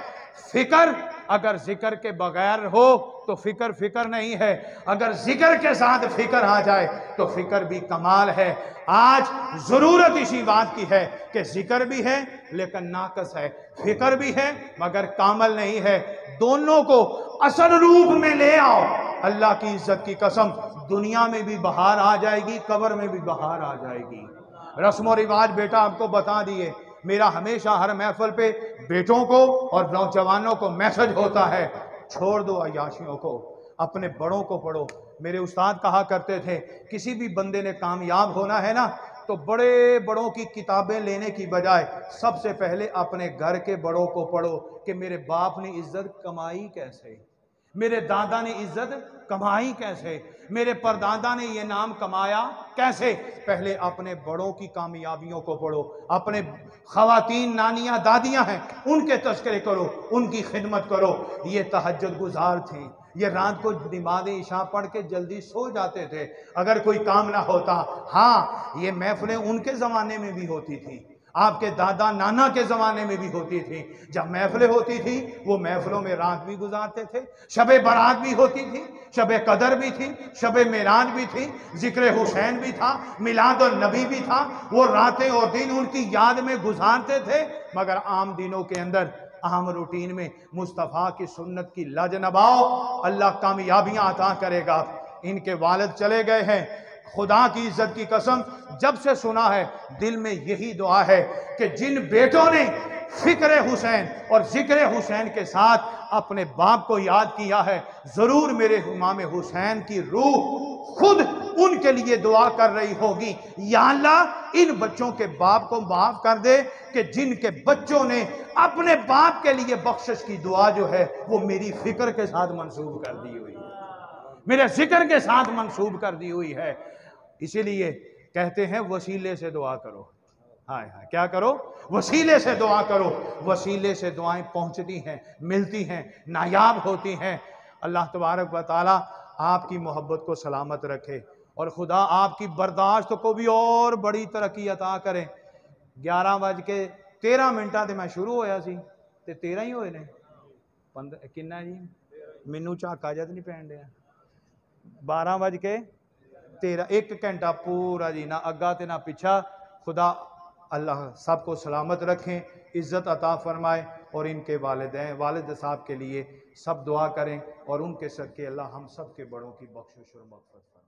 B: फिक्र अगर जिक्र के बगैर हो तो फिक्र नहीं है, अगर जिक्र के साथ फिक्र आ जाए तो फिक्र भी कमाल है। आज जरूरत इसी बात की है कि जिक्र भी है लेकिन नाकस है, फिक्र भी है मगर कामल नहीं है। दोनों को असल रूप में ले आओ, अल्लाह की इज्जत की कसम, दुनिया में भी बहार आ जाएगी, कब्र में भी बहार आ जाएगी। रस्म और रिवाज बेटा आपको बता दिए। मेरा हमेशा हर महफिल पे बेटों को और नौजवानों को मैसेज होता है, छोड़ दो अय्याशियों को, अपने बड़ों को पढ़ो। मेरे उस्ताद कहा करते थे, किसी भी बंदे ने कामयाब होना है ना तो बड़े बड़ों की किताबें लेने की बजाय सबसे पहले अपने घर के बड़ों को पढ़ो कि मेरे बाप ने इज्जत कमाई कैसे, मेरे दादा ने इज्जत कमाई कैसे, मेरे परदादा ने ये नाम कमाया कैसे। पहले अपने बड़ों की कामयाबियों को पढ़ो, अपने खवातीन नानियां दादियां हैं उनके तस्करे करो, उनकी खिदमत करो। ये तहज्जुद गुजार थी, ये रात को नमाज़ इशा पढ़ के जल्दी सो जाते थे अगर कोई काम ना होता। हाँ, ये महफिलें उनके ज़माने में भी होती थी, आपके दादा नाना के ज़माने में भी होती थी। जब महफिलें होती थी वो महफिलों में रात भी गुजारते थे, शबे बारात भी होती थी, शबे कदर भी थी, शबे मेराज भी थी, जिक्र हुसैन भी था, मिलाद और नबी भी था। वो रातें और दिन उनकी याद में गुजारते थे। मगर आम दिनों के अंदर अहम रूटीन में मुस्तफ़ा की सुन्नत की लज नभाओ, अल्लाह कामयाबियां अता करेगा। इनके वालिद चले गए हैं, खुदा की इज्जत की कसम जब से सुना है दिल में यही दुआ है कि जिन बेटों ने फिक्र हुसैन और जिक्र हुसैन के साथ अपने बाप को याद किया है, जरूर मेरे इमाम हुसैन की रूह खुद उनके लिए दुआ कर रही होगी, या अल्लाह इन बच्चों के बाप को माफ कर दे कि जिनके बच्चों ने अपने बाप के लिए बख्शिश की दुआ जो है वो मेरी फिक्र के साथ मंसूब कर दी हुई है, मेरे जिक्र के साथ मंसूब कर दी हुई है। इसीलिए कहते हैं वसीले से दुआ करो। हाय हाय, क्या करो? वसीले से दुआ करो। वसीले से दुआएं पहुंचती हैं, मिलती हैं, नायाब होती हैं। अल्लाह तबारक व तआला आपकी मोहब्बत को सलामत रखे और खुदा आपकी बर्दाश्त को भी और बड़ी तरक्की अता करें। 11:13 ਤੇ मैं शुरू होया सी ते 13 ही होए ने। 15 किन्ना जी, मैनू झाका जद नहीं पैन दिया। 12:13, 1 घंटा पूरा जी, ना अग्गा ते ना पिछा। खुदा अल्लाह सबको सलामत रखें, इज़्ज़त अता फरमाए और इनके वालिद साहब के लिए सब दुआ करें और उनके सदके अल्लाह हम सब के बड़ों की बख्शिश और मग़फ़िरत फरमाए।